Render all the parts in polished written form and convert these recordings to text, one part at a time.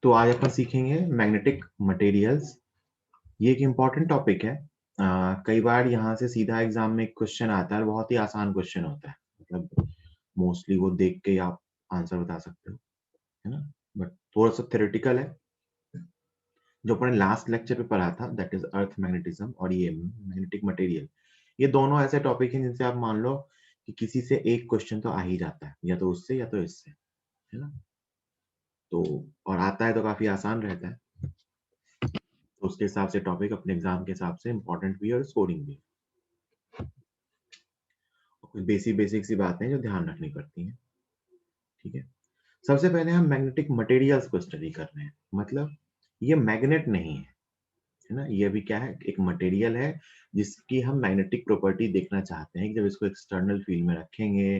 तो आज अपन सीखेंगे मैग्नेटिक मटेरियल्स। ये एक इम्पॉर्टेंट टॉपिक है। कई बार यहाँ से सीधा एग्जाम में एक क्वेश्चन आता है, बहुत ही आसान क्वेश्चन होता है। मतलब मोस्टली वो देख के ही आप आंसर बता सकते हो, है ना। बट थोड़ा सा थ्योरेटिकल है। जो अपने लास्ट लेक्चर पे पढ़ा था, दैट इज अर्थ मैग्नेटिज्म और ये मैग्नेटिक मटेरियल, ये दोनों ऐसे टॉपिक हैं जिनसे आप मान लो कि किसी से एक क्वेश्चन तो आ ही जाता है, या तो उससे या तो इससे, है ना। तो और आता है तो काफी आसान रहता है। तो उसके हिसाब से टॉपिक अपने एग्जाम के हिसाब से इंपॉर्टेंट भी है और स्कोरिंग भी। कुछ बेसिक बेसिक सी बातें जो ध्यान रखनी पड़ती हैं, ठीक है। सबसे पहले हम मैग्नेटिक मटेरियल्स को स्टडी कर रहे हैं। मतलब ये मैग्नेट नहीं है ना। ये भी क्या है, एक मटेरियल है जिसकी हम मैग्नेटिक प्रॉपर्टी देखना चाहते हैं कि जब इसको एक्सटर्नल फील्ड में रखेंगे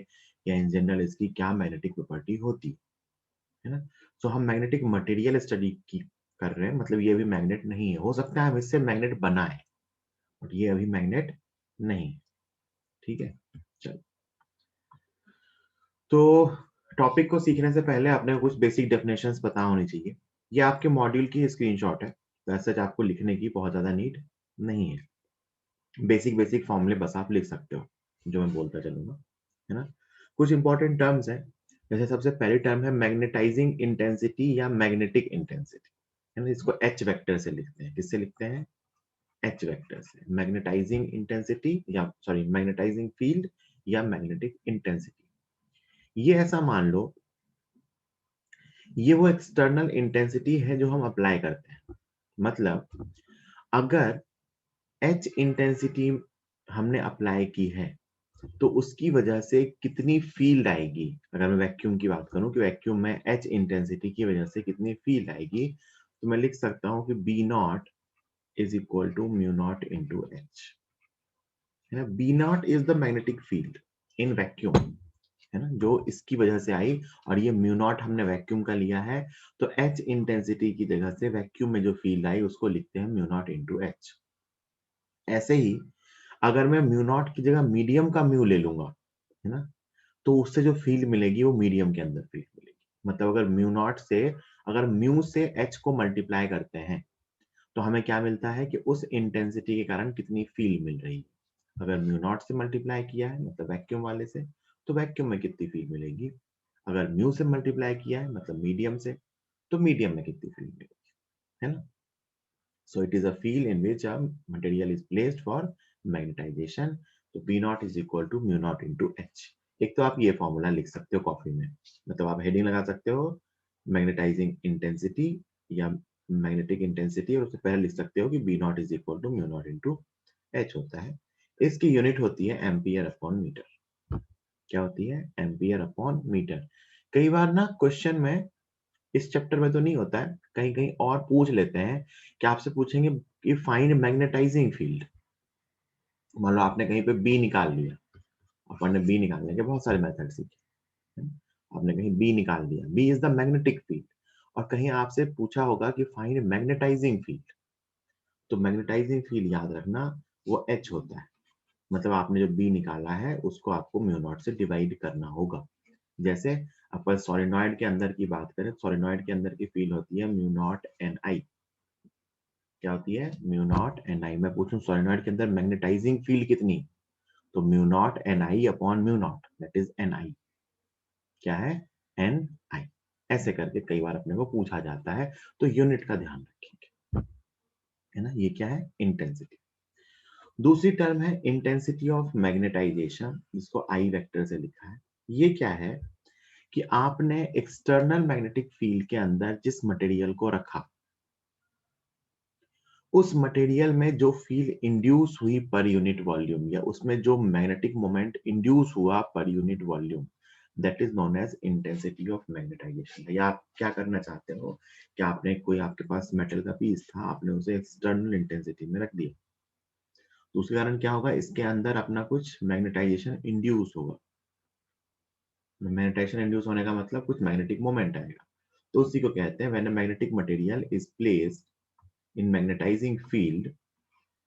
या इन जनरल इसकी क्या मैग्नेटिक प्रॉपर्टी होती है ना। सो हम मैग्नेटिक मटेरियल स्टडी की कर रहे हैं। मतलब ये भी मैग्नेट नहीं है। हो सकता है हम इससे मैग्नेट बनाए, और ये अभी मैग्नेट नहीं, ठीक है। चलो, तो टॉपिक को सीखने से पहले आपने कुछ बेसिक डेफिनेशंस पता होनी चाहिए। ये आपके मॉड्यूल की स्क्रीनशॉट है, तो ऐसा आपको लिखने की बहुत ज्यादा नीड नहीं है। बेसिक बेसिक फॉर्मूले बस आप लिख सकते हो जो मैं बोलता चलूंगा, है ना। कुछ इंपॉर्टेंट टर्म्स हैं। जैसे सबसे पहली टर्म है मैग्नेटाइजिंग इंटेंसिटी या मैग्नेटिक इंटेंसिटी, है ना। इसको एच वेक्टर से लिखते हैं। किससे लिखते हैं? एच वेक्टर से। मैग्नेटाइजिंग इंटेंसिटी या सॉरी मैग्नेटाइजिंग फील्ड या मैग्नेटिक इंटेंसिटी। ये ऐसा मान लो, ये वो एक्सटर्नल इंटेंसिटी है जो हम अप्लाई करते हैं। मतलब अगर एच इंटेंसिटी हमने अप्लाई की है, तो उसकी वजह से कितनी फील्ड आएगी। अगर मैं वैक्यूम की बात करूं कि वैक्यूम में एच इंटेंसिटी की वजह से कितनी फील्ड आएगी, तो मैं लिख सकता हूं कि B naught is equal to mu naught into H, है ना। B naught is the magnetic field in vacuum, है ना, जो इसकी वजह से आई। और ये म्यू नॉट हमने वैक्यूम का लिया है, तो एच इंटेंसिटी की जगह से वैक्यूम में जो फील्ड आई उसको लिखते हैं म्यू नॉट इंटू एच। ऐसे ही अगर मैं म्यू नॉट की जगह मीडियम का म्यू ले लूंगा, है ना, तो उससे जो फील्ड मिलेगी वो मीडियम के अंदर फील्ड मिलेगी। मतलब अगर म्यू नॉट से, अगर म्यू से एच को मल्टीप्लाई करते हैं, तो हमें क्या मिलता है कि उस इंटेंसिटी के कारण कितनी फील्ड मिल रही है। अगर म्यू नॉट से मल्टीप्लाई किया है मतलब वैक्यूम वाले से, तो वैक्यूम में कितनी फील्ड मिलेगी। अगर म्यू से मल्टीप्लाई किया है मतलब मीडियम से, तो मीडियम में कितनी फील्ड मिलेगी, है ना। So it is a field in which a material is placed for magnetization. So B naught is equal to mu naught into H. एक तो आप ये फॉर्मूला लिख सकते हो कॉपी में। मतलब आप हेडिंग लगा सकते हो मैग्नेटाइजिंग इंटेंसिटी या मैग्नेटिक इंटेंसिटी, और उससे पहले लिख सकते हो कि B naught is equal to mu naught into H होता है। इसकी यूनिट होती है एम्पियर अपॉन मीटर। क्या होती है? Ampere upon metre. कई बार ना क्वेश्चन में, इस चैप्टर में तो नहीं होता है, कहीं कहीं और पूछ लेते हैं कि आपसे पूछेंगे कि फाइंड मैग्नेटाइजिंग फील्ड। मान लो आपने कहीं पे बी निकाल लिया, अपन ने बी निकालने के बहुत सारे मेथड सीखे, है ना? आपने कहीं बी निकाल दिया, B is the magnetic field, और कहीं आपसे पूछा होगा कि फाइंड मैग्नेटाइजिंग फील्ड, तो मैग्नेटाइजिंग फील्ड याद रखना वो एच होता है। मतलब आपने जो बी निकाला है उसको आपको म्यू नॉट से डिवाइड करना होगा। जैसे अपन सोलेनॉइड के अंदर की बात करें, सोलेनॉइड के अंदर की फील्ड होती है म्यू नॉट एन आई। क्या होती है? Mu naught n I. मैं पूछूं सोलेनॉइड के अंदर मैग्नेटाइजिंग फील्ड कितनी, तो mu naught n I upon mu naught, that is n I. क्या है? N I. ऐसे करके कई बार अपने को पूछा जाता है, तो यूनिट का ध्यान रखेंगे, है ना। ये क्या है? इंटेंसिटी। दूसरी टर्म है इंटेंसिटी ऑफ मैग्नेटाइजेशन, जिसको आई वेक्टर से लिखा है। ये क्या है कि आपने एक्सटर्नल मैग्नेटिक फील्ड के अंदर जिस मटेरियल को रखा, उस मटेरियल में जो फील्ड इंड्यूस हुई पर यूनिट वॉल्यूम, या उसमें जो मैग्नेटिक मोमेंट इंड्यूस हुआ पर unit volume, that is known as intensity of magnetisation. या आप क्या करना चाहते हो कि आपने कोई, आपके पास मेटल का पीस था, आपने उसे एक्सटर्नल इंटेंसिटी में रख दिया, तो उसके कारण क्या होगा, इसके अंदर अपना कुछ मैग्नेटाइजेशन इंड्यूस होगा। मैग्नेटाइजेशन इंड्यूस होने का मतलब कुछ मैग्नेटिक मोमेंट आएगा, तो उसी को कहते हैं when a magnetic material is placed in magnetising field,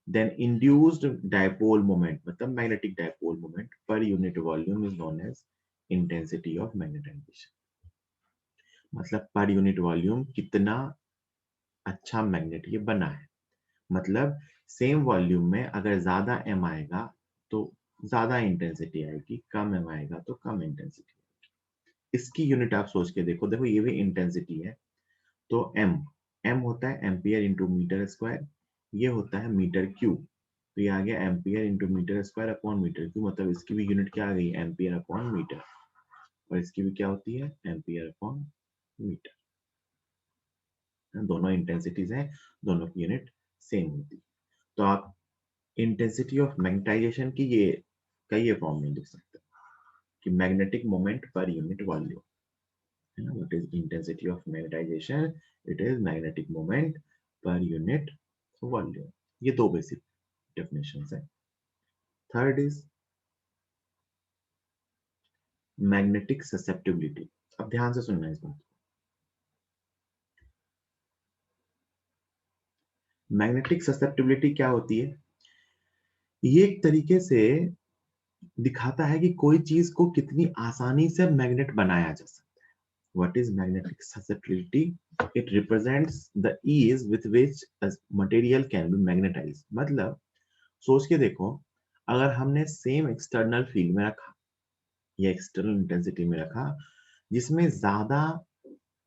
then induced dipole moment, मतलब magnetic dipole moment per unit volume is known as intensity of magnetization. मतलब पर यूनिट वॉल्यूम कितना अच्छा मैग्नेट ये बना है। मतलब सेम वॉल्यूम में अगर ज्यादा एम आएगा तो ज्यादा इंटेंसिटी आएगी, कम एम आएगा तो कम इंटेंसिटी। इसकी यूनिट आप सोच के देखो, देखो ये भी इंटेंसिटी है, तो एम, एम होता है एम्पियर इंटू मीटर स्क्वायर, ये होता है मीटर क्यूब, तो ये आ गया ampere into metre square upon metre cube, मतलब इसकी भी यूनिट क्या आ गई, एम्पियर अपॉन मीटर, और इसकी भी क्या होती है, एम्पियर अपॉन मीटर। दोनों इंटेंसिटीज हैं, दोनों की यूनिट सेम होती है। तो आप इंटेंसिटी ऑफ मैग्नेटाइजेशन की ये फॉर्म में लिख सकते हो कि मैग्नेटिक मोमेंट पर यूनिट वॉल्यूम, है ना, what is intensity of magnetisation, it is magnetic moment पर यूनिट वॉल्यूम। ये दो बेसिक डेफिनेशंस है। Third is magnetic susceptibility. अब ध्यान से सुनना इस बात। मैग्नेटिक ससेप्टिबिलिटी क्या होती है, ये एक तरीके से दिखाता है कि कोई चीज को कितनी आसानी से मैग्नेट बनाया जा सकता है। What is magnetic susceptibility? It represents the ease with which a material can be magnetized. मतलब सोच के देखो, अगर हमने सेम एक्सटर्नल फील्ड में रखा या एक्सटर्नल इंटेंसिटी में रखा जिसमें ज्यादा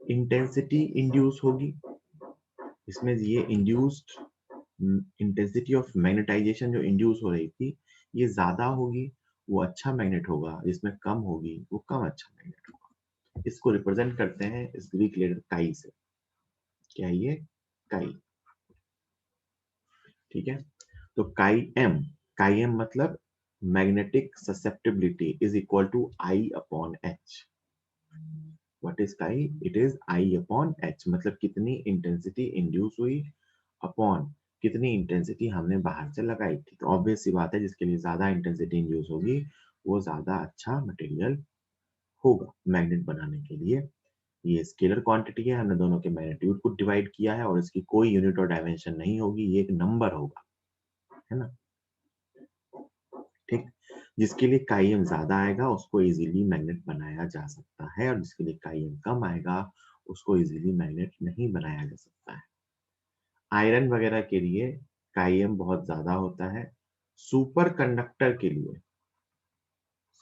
इंटेंसिटी इंड्यूस होगी, इसमें ये इंड्यूस्ड इंटेंसिटी ऑफ मैग्नेटाइजेशन जो इंड्यूस हो रही थी ये ज्यादा होगी, वो अच्छा मैग्नेट होगा, जिसमें कम होगी वो कम अच्छा मैग्नेट होगा। इसको रिप्रेजेंट करते हैं इस ग्रीक लेटर काई से। क्या है ये, काई, ठीक है। तो काई एम मतलब magnetic susceptibility is equal to I upon H. What is chi, it is I upon H, मतलब कितनी इंटेंसिटी इंड्यूस हुई अपॉन कितनी इंटेंसिटी हमने बाहर से लगाई थी। तो ऑब्वियस सी बात है, जिसके लिए ज्यादा इंटेंसिटी इंड्यूस होगी वो ज्यादा अच्छा मटेरियल होगा मैग्नेट बनाने के लिए। ये स्केलर क्वांटिटी है, हमने दोनों के मैग्नीट्यूड को डिवाइड किया है और इसकी कोई यूनिट और डायमेंशन नहीं होगी, ये एक नंबर होगा, है ना, ठीक। जिसके लिए काईएम ज्यादा आएगा उसको इजीली मैग्नेट बनाया जा सकता है, और जिसके लिए काईएम कम आएगा उसको इजीली मैग्नेट नहीं बनाया जा सकता है। आयरन वगैरह के लिए काईएम बहुत ज्यादा होता है। सुपर कंडक्टर के लिए,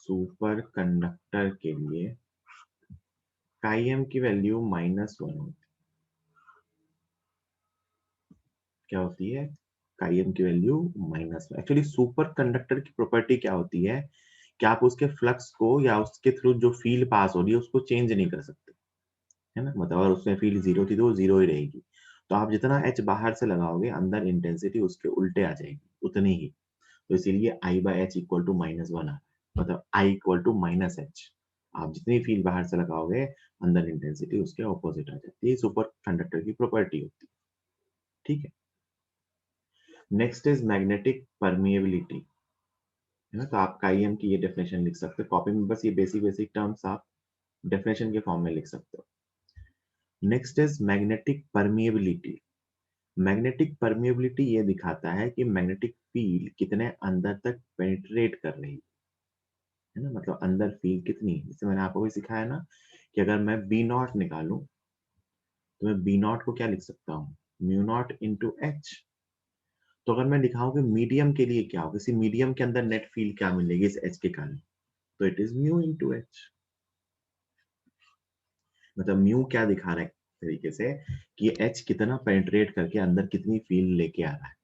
सुपर कंडक्टर के लिए काईएम की वैल्यू -1 होती है। क्या होती है, काईएम की वैल्यू -1। एक्चुअली सुपर कंडक्टर की प्रॉपर्टी क्या होती है कि आप उसके फ्लक्स को या उसके थ्रू जो फील्ड पास हो रही है उसको चेंज नहीं कर सकते, है ना, मतलब अगर उसमें फील्ड जीरो थी तो वो जीरो ही रहेगी। तो आप जितना एच बाहर से लगाओगे अंदर इंटेंसिटी उसके उल्टे आ जाएगी उतनी ही। तो इसीलिए आई बाई एच इक्वल टू -1 आ रहा है, मतलब I equal to minus H. आप जितनी फील्ड बाहर से लगाओगे अंदर इंटेंसिटी उसके ऑपोजिट आ जाती है, सुपर कंडक्टर की प्रॉपर्टी होती है, ठीक है। नेक्स्ट इज मैग्नेटिक परमिएबिलिटी, है ना, तो आप काईएम की ये डेफिनेशन लिख सकते हो कॉपी में, बस ये बेसिक बेसिक टर्म्स आप डेफिनेशन के फॉर्म में लिख सकते हो। Next is magnetic permeability. Magnetic permeability ये दिखाता है कि मैग्नेटिक फील्ड कितने अंदर तक पेनिट्रेट कर रही है ना, मतलब अंदर फील्ड कितनी है। जैसे मैंने आपको भी सिखाया ना कि अगर मैं बी नॉट निकालूं तो मैं बी नॉट को क्या लिख सकता हूँ, म्यू नॉट इंटू एच। तो अगर मैं दिखाऊं कि मीडियम के लिए क्या होगा, किसी मीडियम के अंदर नेट फील्ड क्या मिलेगी इस एच के कारण, तो it is mu into H. मतलब म्यू क्या दिखा रहा है तरीके से कि एच कितना पेनिट्रेट करके अंदर कितनी फील्ड लेके आ रहा है।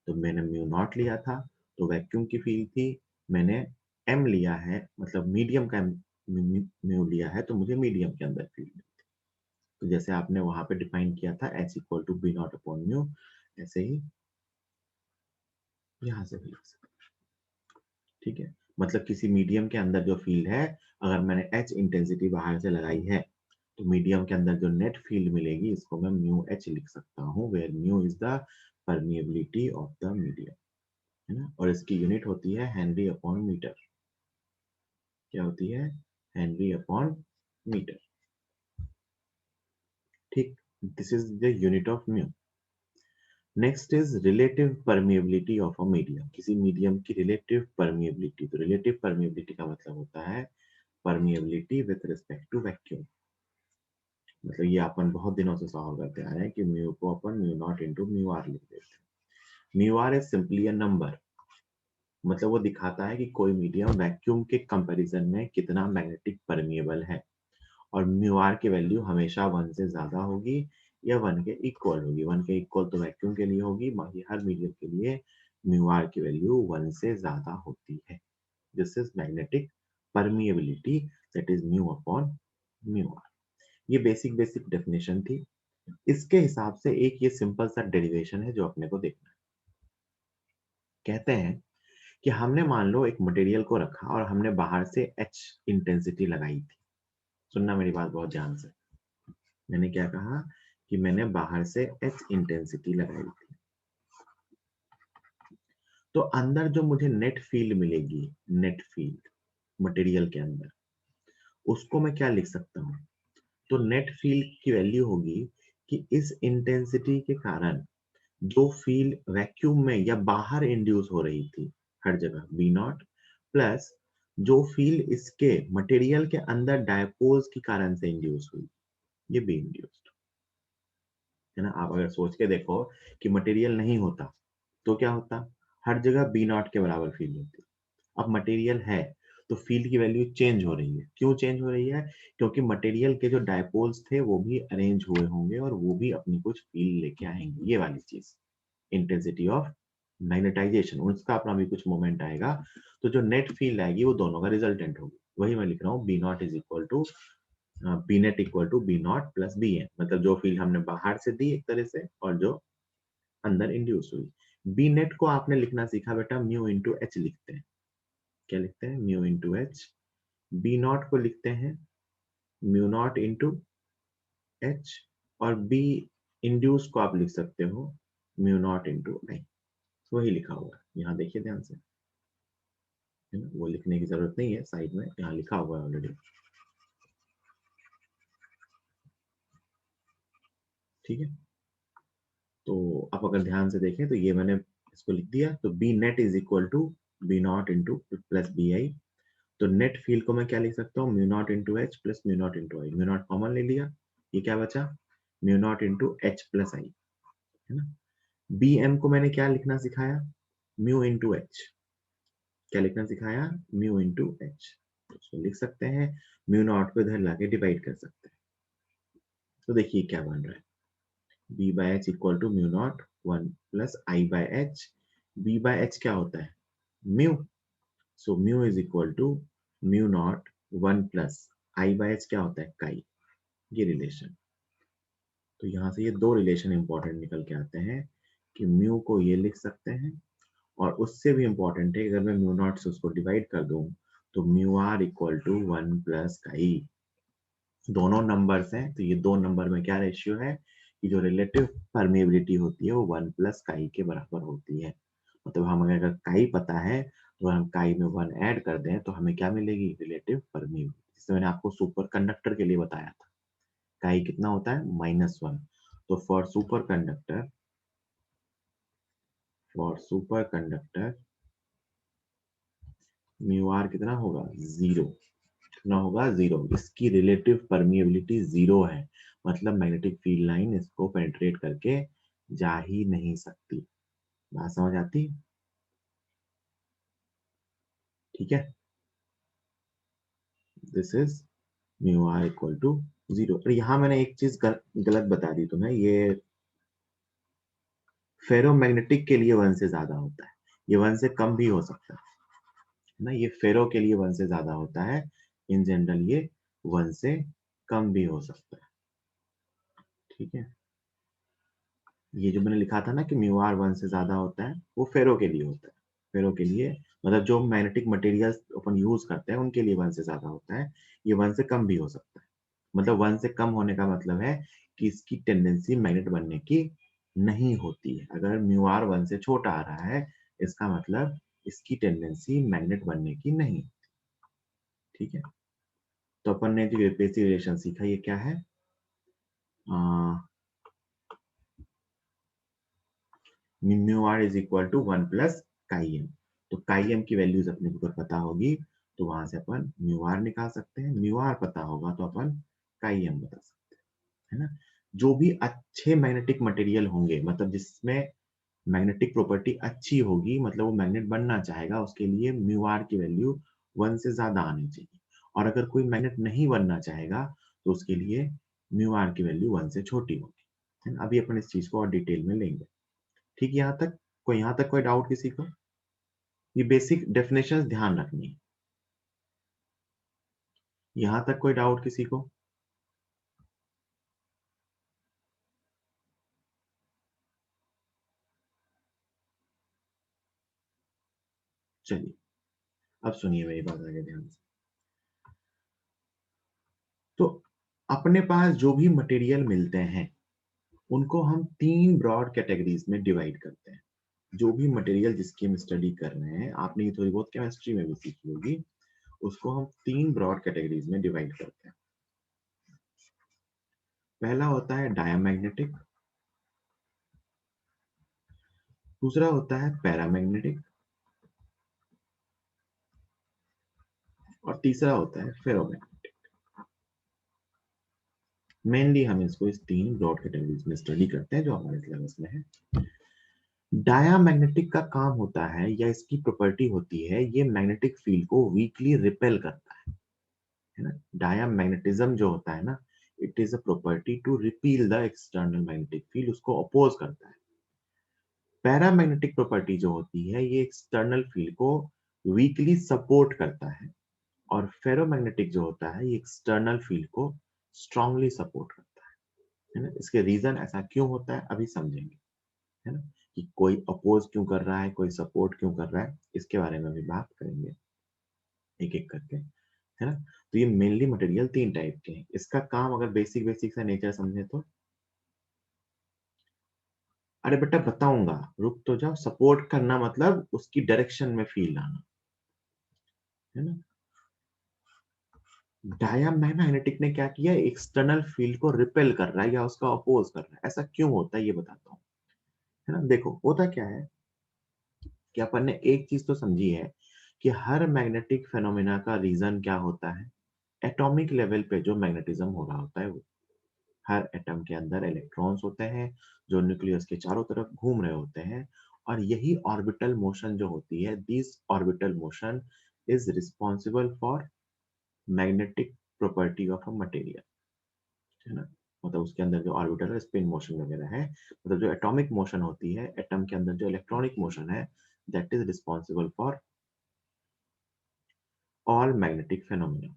तो मैंने म्यू नॉट लिया था तो वैक्यूम की फील्ड थी, मैंने एम लिया है मतलब मीडियम का म्यू लिया है तो मुझे मीडियम के अंदर फील्ड। तो जैसे आपने वहां पे डिफाइन किया था H equal to B naught upon mu, ऐसे ही यहाँ से भी लिख सकते हैं, ठीक है। मतलब किसी मीडियम के अंदर जो फील्ड है, अगर मैंने एच इंटेंसिटी बाहर से लगाई है तो मीडियम के अंदर जो नेट फील्ड मिलेगी इसको मैं म्यू एच लिख सकता हूँ, where mu is the permeability of the medium, है ना, और इसकी यूनिट होती है हेनरी अपॉन मीटर। क्या होती है, हेनरी अपॉन मीटर, ठीक। This is the unit of mu. Next is relative permeability of a medium. किसी मीडियम की रिलेटिव परमिएबिलिटी, तो रिलेटिव परमिएबिलिटी का मतलब होता है permeability with respect to vacuum. मतलब ये अपन बहुत दिनों से सॉल्व करते आ रहे हैं कि म्यू को अपन mu naught into mu r लिख देते हैं। Mu are is simply a number, मतलब वो दिखाता है कि कोई मीडियम वैक्यूम के कंपैरिजन में कितना मैग्नेटिक परमिएबल है, और म्यू आर की वैल्यू हमेशा 1 से ज़्यादा होगी या 1 के इक्वल होगी। 1 के इक्वल तो वैक्यूम के लिए होगी, बाकी हर मीडियम के लिए म्यू आर की वैल्यू 1 से ज़्यादा होती है। This is magnetic permeability, that is mu upon mu R. ये बेसिक बेसिक डेफिनेशन थी। इसके हिसाब से एक ये सिंपल सा डेरिवेशन है जो अपने को देखना है। कहते हैं कि हमने मान लो एक मटेरियल को रखा और हमने बाहर से H इंटेंसिटी लगाई थी। सुनना मेरी बात बहुत ध्यान से। मैंने क्या कहा कि मैंने बाहर से H इंटेंसिटी लगाई थी। तो अंदर जो मुझे नेट फील्ड मिलेगी, नेट फील्ड मटेरियल के अंदर, उसको मैं क्या लिख सकता हूँ? तो नेट फील्ड की वैल्यू होगी कि इस इंटेंसिटी के कारण जो फील्ड वैक्यूम में या बाहर इंड्यूस हो रही थी हर जगह बी नॉट, प्लस जो फील्ड इसके मटेरियल के अंदर डायपोल्स के कारण से इंड्यूस हुई, ये बी इंड्यूस्ड है ना। आप अगर सोच के देखो कि मटेरियल नहीं होता तो क्या होता, हर जगह बी नॉट के बराबर फील्ड होती। अब मटेरियल है तो फील्ड की वैल्यू चेंज हो रही है। क्यों चेंज हो रही है? क्योंकि मटेरियल के जो डायपोल्स थे वो भी अरेंज हुए होंगे और वो भी अपनी कुछ फील्ड लेके आएंगे। ये वाली चीज इंटेंसिटी ऑफ मैग्नेटाइजेशन, उसका अपना भी कुछ मोमेंट आएगा। तो जो नेट फील्ड आएगी वो दोनों का रिजल्टेंट होगी। वही मैं लिख रहा हूँ, B naught is equal to B net equal to B naught plus B N, मतलब जो फील्ड हमने बाहर से दी एक तरह से और जो अंदर इंड्यूस हुई। बी नेट को आपने लिखना सीखा बेटा, म्यू इंटू एच लिखते हैं। क्या लिखते हैं? Mu into H. B naught को लिखते हैं म्यू नॉट इंटू एच, और बी इंड्यूस को आप लिख सकते हो म्यू नॉट इंटू आई। वही लिखा हुआ है यहाँ, देखिए ध्यान से, है ना। वो लिखने की जरूरत नहीं है, साइड में यहाँ लिखा हुआ है ऑलरेडी। ठीक है, तो आप अगर ध्यान से देखें तो ये मैंने इसको लिख दिया। तो B net is equal to B naught into plus B I. तो नेट फील्ड को मैं क्या लिख सकता हूँ? Mu naught into H plus mu naught into I. Mu naught common ले लिया, ये क्या बचा? Mu naught into H plus I, है ना। बी एम को मैंने क्या लिखना सिखाया? Mu into H. क्या लिखना सिखाया? Mu into H. तो उसको लिख सकते हैं, म्यू नॉट को इधर लाके डिवाइड कर सकते हैं। तो देखिए क्या बन रहा है, b by h equal to mu naught 1 plus I by H. b by h क्या होता है? Mu. So mu is equal to mu naught 1 plus I by H क्या होता है? काई। ये रिलेशन, तो यहाँ से ये दो रिलेशन इंपॉर्टेंट निकल के आते हैं कि म्यू को ये लिख सकते हैं, और उससे भी इंपॉर्टेंट है अगर मैं म्यू नॉट से उसको डिवाइड कर दूं तो mu R equal to 1 plus chi. दोनों नंबर्स हैं तो ये दो नंबर में क्या रेशियो है कि जो रिलेटिव परमिएबिलिटी होती है वो 1 प्लस काई के बराबर होती है। मतलब हमें अगर काई पता है तो हम काई में 1 ऐड कर दें तो हमें क्या मिलेगी? रिलेटिव परमिएबिलिटी, जिससे मैंने आपको सुपर कंडक्टर के लिए बताया था। काई कितना होता है? -1। तो for superconductor mu R कितना होगा? 0। कितना होगा? 0। इसकी रिलेटिव परमिएबिलिटी 0 है, मतलब मैग्नेटिक फील्ड लाइन इसको पेनिट्रेट करके जा ही नहीं सकती। बात समझ आती? ठीक है, this is mu R equal to 0। और यहाँ मैंने एक चीज गलत बता दी तुम्हें, ये फेरोमैग्नेटिक के लिए 1 से ज्यादा होता है, ये 1 से कम भी हो सकता है ना। ये फेरो के लिए 1 से ज्यादा होता है, इन जनरल ये 1 से कम भी हो सकता है। ठीक है, ये जो मैंने लिखा था ना कि म्यू आर 1 से ज्यादा होता है, वो फेरो के लिए होता है। फेरो के लिए मतलब जो मैग्नेटिक मटेरियल्स अपन यूज करते हैं उनके लिए 1 से ज्यादा होता है, ये 1 से कम भी हो सकता है। मतलब 1 से कम होने का मतलब है कि इसकी टेंडेंसी मैग्नेट बनने की नहीं होती है। अगर म्यू आर 1 से छोटा आ रहा है, इसका मतलब इसकी टेंडेंसी मैग्नेट बनने की नहीं। ठीक है, तो अपन ने जो बेसिक रिलेशन सीखा ये क्या है? Mu are is equal to 1 plus chi M. तो काई एम की वैल्यूज अपने को अगर पता होगी तो वहां से अपन म्यू आर निकाल सकते हैं। म्यू आर पता होगा तो अपन काई एम बता सकते हैं। है ना? जो भी अच्छे मैग्नेटिक मटेरियल होंगे, मतलब जिसमें मैग्नेटिक प्रॉपर्टी अच्छी होगी, मतलब वो मैग्नेट बनना चाहेगा, उसके लिए म्यू आर की वैल्यू 1 से ज़्यादा आनी चाहिए। और अगर कोई मैग्नेट नहीं बनना चाहेगा, तो उसके लिए म्यू आर की वैल्यू 1 से छोटी होगी। है ना? अभी अपन इस चीज़ को और डिटेल में लेंगे। ठीक है यहाँ तक? यहाँ तक कोई डाउट किसी को? ये बेसिक डेफिनेशंस ध्यान रखनी है। यहाँ तक कोई डाउट किसी को? चलिए, अब सुनिए मेरी बात आगे ध्यान से। तो अपने पास जो भी मटेरियल मिलते हैं, उनको हम 3 ब्रॉड कैटेगरीज़ में डिवाइड करते हैं। जो भी मटेरियल जिसकी हम स्टडी कर रहे हैं, आपने ये थोड़ी बहुत केमिस्ट्री में भी सीखी होगी, उसको हम 3 ब्रॉड कैटेगरीज़ में डिवाइड करते हैं। पहला होता है डायामैग्नेटिक, दूसरा होता है पैरामैग्नेटिक और तीसरा होता है फेरोमैग्नेटिक। मेनली हम इसको इस 3 ब्रॉड कैटेगरीज़ में स्टडी करते हैं जो हमारे सिलेबस में है। डायामैग्नेटिक का काम होता है या इसकी प्रॉपर्टी होती है, ये मैग्नेटिक फील्ड को वीकली रिपेल करता है ना? डायामैग्नेटिज्म जो होता है ना, it is a property to repel the external magnetic field, उसको अपोज़ करता है। पैरामैग्नेटिक प्रॉपर्टी जो होती है, ये एक्सटर्नल फील्ड को वीकली सपोर्ट करता है और फेरोमैग्नेटिक जो होता है, ये एक्सटर्नल फील्ड को स्ट्रांगली सपोर्ट करता है ना? इसके रीज़न ऐसा क्यों होता है, अभी समझेंगे, है ना? कि कोई अपोज़ क्यों कर रहा है, कोई सपोर्ट क्यों कर रहा है, इसके बारे में भी बात करेंगे, एक-एक करके, है ना? तो ये मेनली मटेरियल 3 टाइप के हैं। इसका काम अगर बेसिक सा नेचर समझें तो, अरे बेटा बताऊँगा, रुक तो जाओ, सपोर्ट करना मतलब उसकी डायरेक्शन में फ़ील आना, है ना? डायमैग्नेटिक ने क्या किया, एक्सटर्नल फ़ील्ड को रिपेल कर रहा है या उसका अपोज़ कर रहा है। ऐसा क्यों होता है ये बताता हूँ, है ना? देखो, होता क्या है कि अपन ने एक चीज़ तो समझी है कि हर मैग्नेटिक फिनोमेना का रीज़न क्या होता है? एटॉमिक लेवल पे जो मैग्नेटिज़्म हो रहा होता है वो। हर एटम के अंदर इलेक्ट्रॉन्स होते हैं जो न्यूक्लियस के चारों तरफ घूम रहे होते हैं और यही ऑर्बिटल मोशन जो होती है, this orbital motion is responsible for magnetic property of a material, है ना? मतलब उसके अंदर जो ऑर्बिटल स्पिन मोशन वगैरह है, मतलब जो एटॉमिक मोशन होती है, एटम के अंदर जो इलेक्ट्रॉनिक मोशन है, that is responsible for all magnetic phenomena.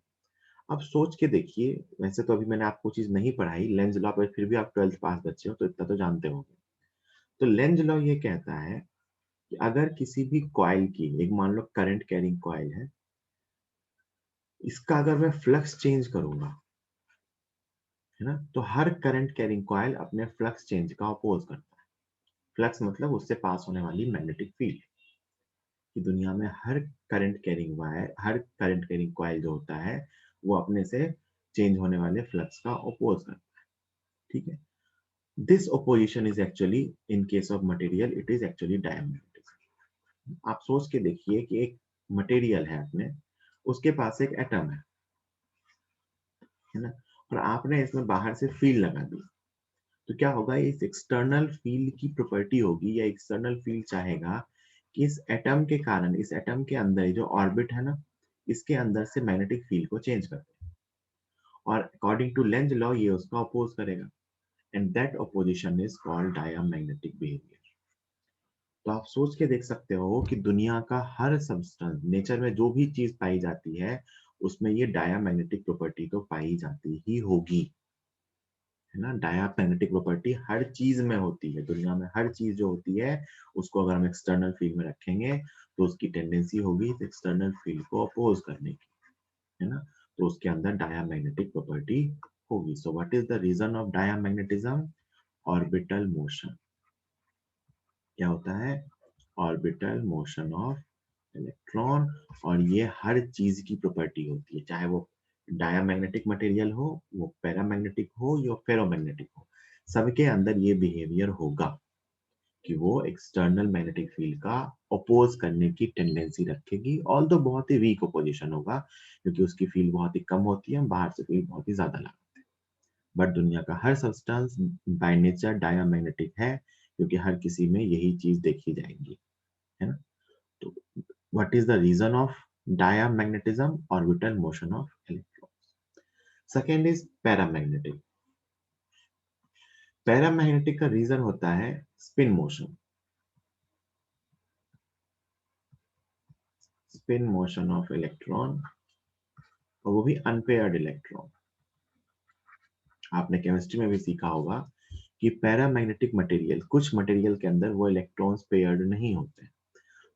अब सोच के देखिए, वैसे तो अभी मैंने आपको चीज़ नहीं पढ़ाई, लेंज़ लॉ, पर फिर भी आप 12th पास बच्चे हो तो इतना तो जानते होंगे। तो लेंज़ लॉ ये कहता है कि अगर किसी भी कॉइल की, एक मान लो करंट कैरिंग कॉइल है, इसका अगर मैं फ्लक्स चेंज करूँगा, है ना? तो हर करंट कैरिंग कॉइल अपने फ्लक्स चेंज का अपोज़ करता है। फ्लक्स मतलब उससे पास होने वाली मैग्नेटिक फील्ड, कि दुनिया में हर करंट कैरिंग कॉइल जो होता है, वो अपने से चेंज होने वाले फ्लक्स का अपोज़ करता है, ठीक है? This opposition is actually, in case of material, it is actually diamagnetism। आप सोच के देखिए कि एक मटेरियल है अपने, उसके पास एक एटम है ना? और आपने इसमें बाहर से फील्ड लगा दी, तो क्या होगा, इस एक्सटर्नल फील्ड की प्रॉपर्टी होगी या एक्सटर्नल फील्ड चाहेगा कि इस एटम के कारण, इस एटम के अंदर ये जो ऑर्बिट है ना, इसके अंदर से मैग्नेटिक फील्ड को चेंज कर दे और अकॉर्डिंग टू लेंज लॉ ये उसका अपोज करेगा and that opposition is called diamagnetic behaviour. तो आप सोच के देख सकते हो कि दुनिया का हर सब्सटेंस, नेचर में जो भी चीज़ पाई जाती है, उसमें ये डायमैग्नेटिक प्रॉपर्टी तो पाई जाती ही होगी, है ना? डायमैग्नेटिक प्रॉपर्टी हर चीज़ में होती है, दुनिया में हर चीज़ जो होती है, उसको अगर हम एक्सटर्नल फील्ड में रखेंगे, तो उसकी टेंडेंसी होगी इस एक्सटर्नल फील्ड को अपोज़ करने की, है ना? तो उसके अंदर डायमैग्नेटिक प्रॉपर्टी होगी। So what is the reason of diamagnetism? Orbital motion. क्या होता है? Orbital motion of electron. और ये हर चीज की प्रॉपर्टी होती है, चाहे वो डायमैग्नेटिक मटेरियल हो, वो पैरामैग्नेटिक हो या फेरोमैग्नेटिक हो, सबके अंदर ये बिहेवियर होगा कि वो एक्सटर्नल मैग्नेटिक फील्ड का अपोज करने की टेंडेंसी रखेगी, ऑल तो बहुत ही वीक अपोजिशन होगा क्योंकि उसकी फील्ड बहुत ही कम होती है, हम बाहर से फील्ड बहुत ही ज्यादा लगाते हैं। बट दुनिया का हर सब्सटेंस बाय नेचर डायमैग्नेटिक है, क्योंकि हर किसी में यही चीज देखी जाएगी, है ना। तो what is the reason of diamagnetism? Orbital motion of electrons. Second is paramagnetic. Paramagnetic का रीजन होता है spin motion, spin motion of electron, और वो भी अनपेयर्ड इलेक्ट्रॉन। आपने केमिस्ट्री में भी सीखा होगा कि पैरामैग्नेटिक मटेरियल, कुछ मटेरियल के अंदर वो इलेक्ट्रॉन्स पेयर्ड नहीं होते,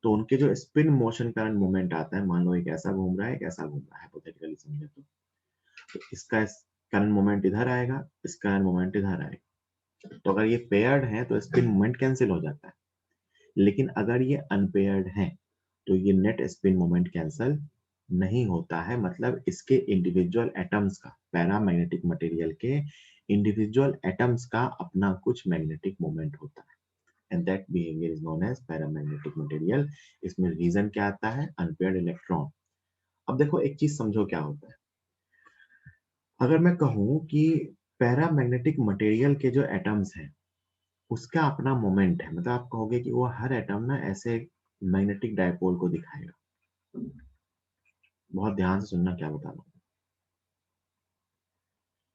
तो उनके जो स्पिन मोशन कारण मूवमेंट आता है, मान लो एक ऐसा घूम रहा है, एक ऐसा घूम रहा है, हाइपोथेटिकली समझे तो इसका करंट मोमेंट इधर आएगा, इसका करंट मोमेंट इधर आएगा। तो अगर ये पेयर्ड है तो स्पिन मोमेंट कैंसिल हो जाता है, लेकिन अगर ये अनपेयर्ड है तो ये नेट स्पिन मोमेंट कैंसिल नहीं होता है। मतलब इसके इंडिविजुअल एटम्स का, पैरामैग्नेटिक मटेरियल के इंडिविजुअल एटम्स का अपना कुछ मैग्नेटिक मोमेंट होता है, and that behaviour is known as paramagnetic material. इसमें रीजन क्या आता है? Unpaired electron. अब देखो एक चीज समझो क्या होता है। अगर मैं कहूं कि पैरामैग्नेटिक मटेरियल के जो एटम्स हैं उसका अपना मोमेंट है, मतलब आप कहोगे कि वो हर एटम ना ऐसे मैग्नेटिक डायपोल को दिखाएगा। बहुत ध्यान से सुनना क्या बता रहा हूं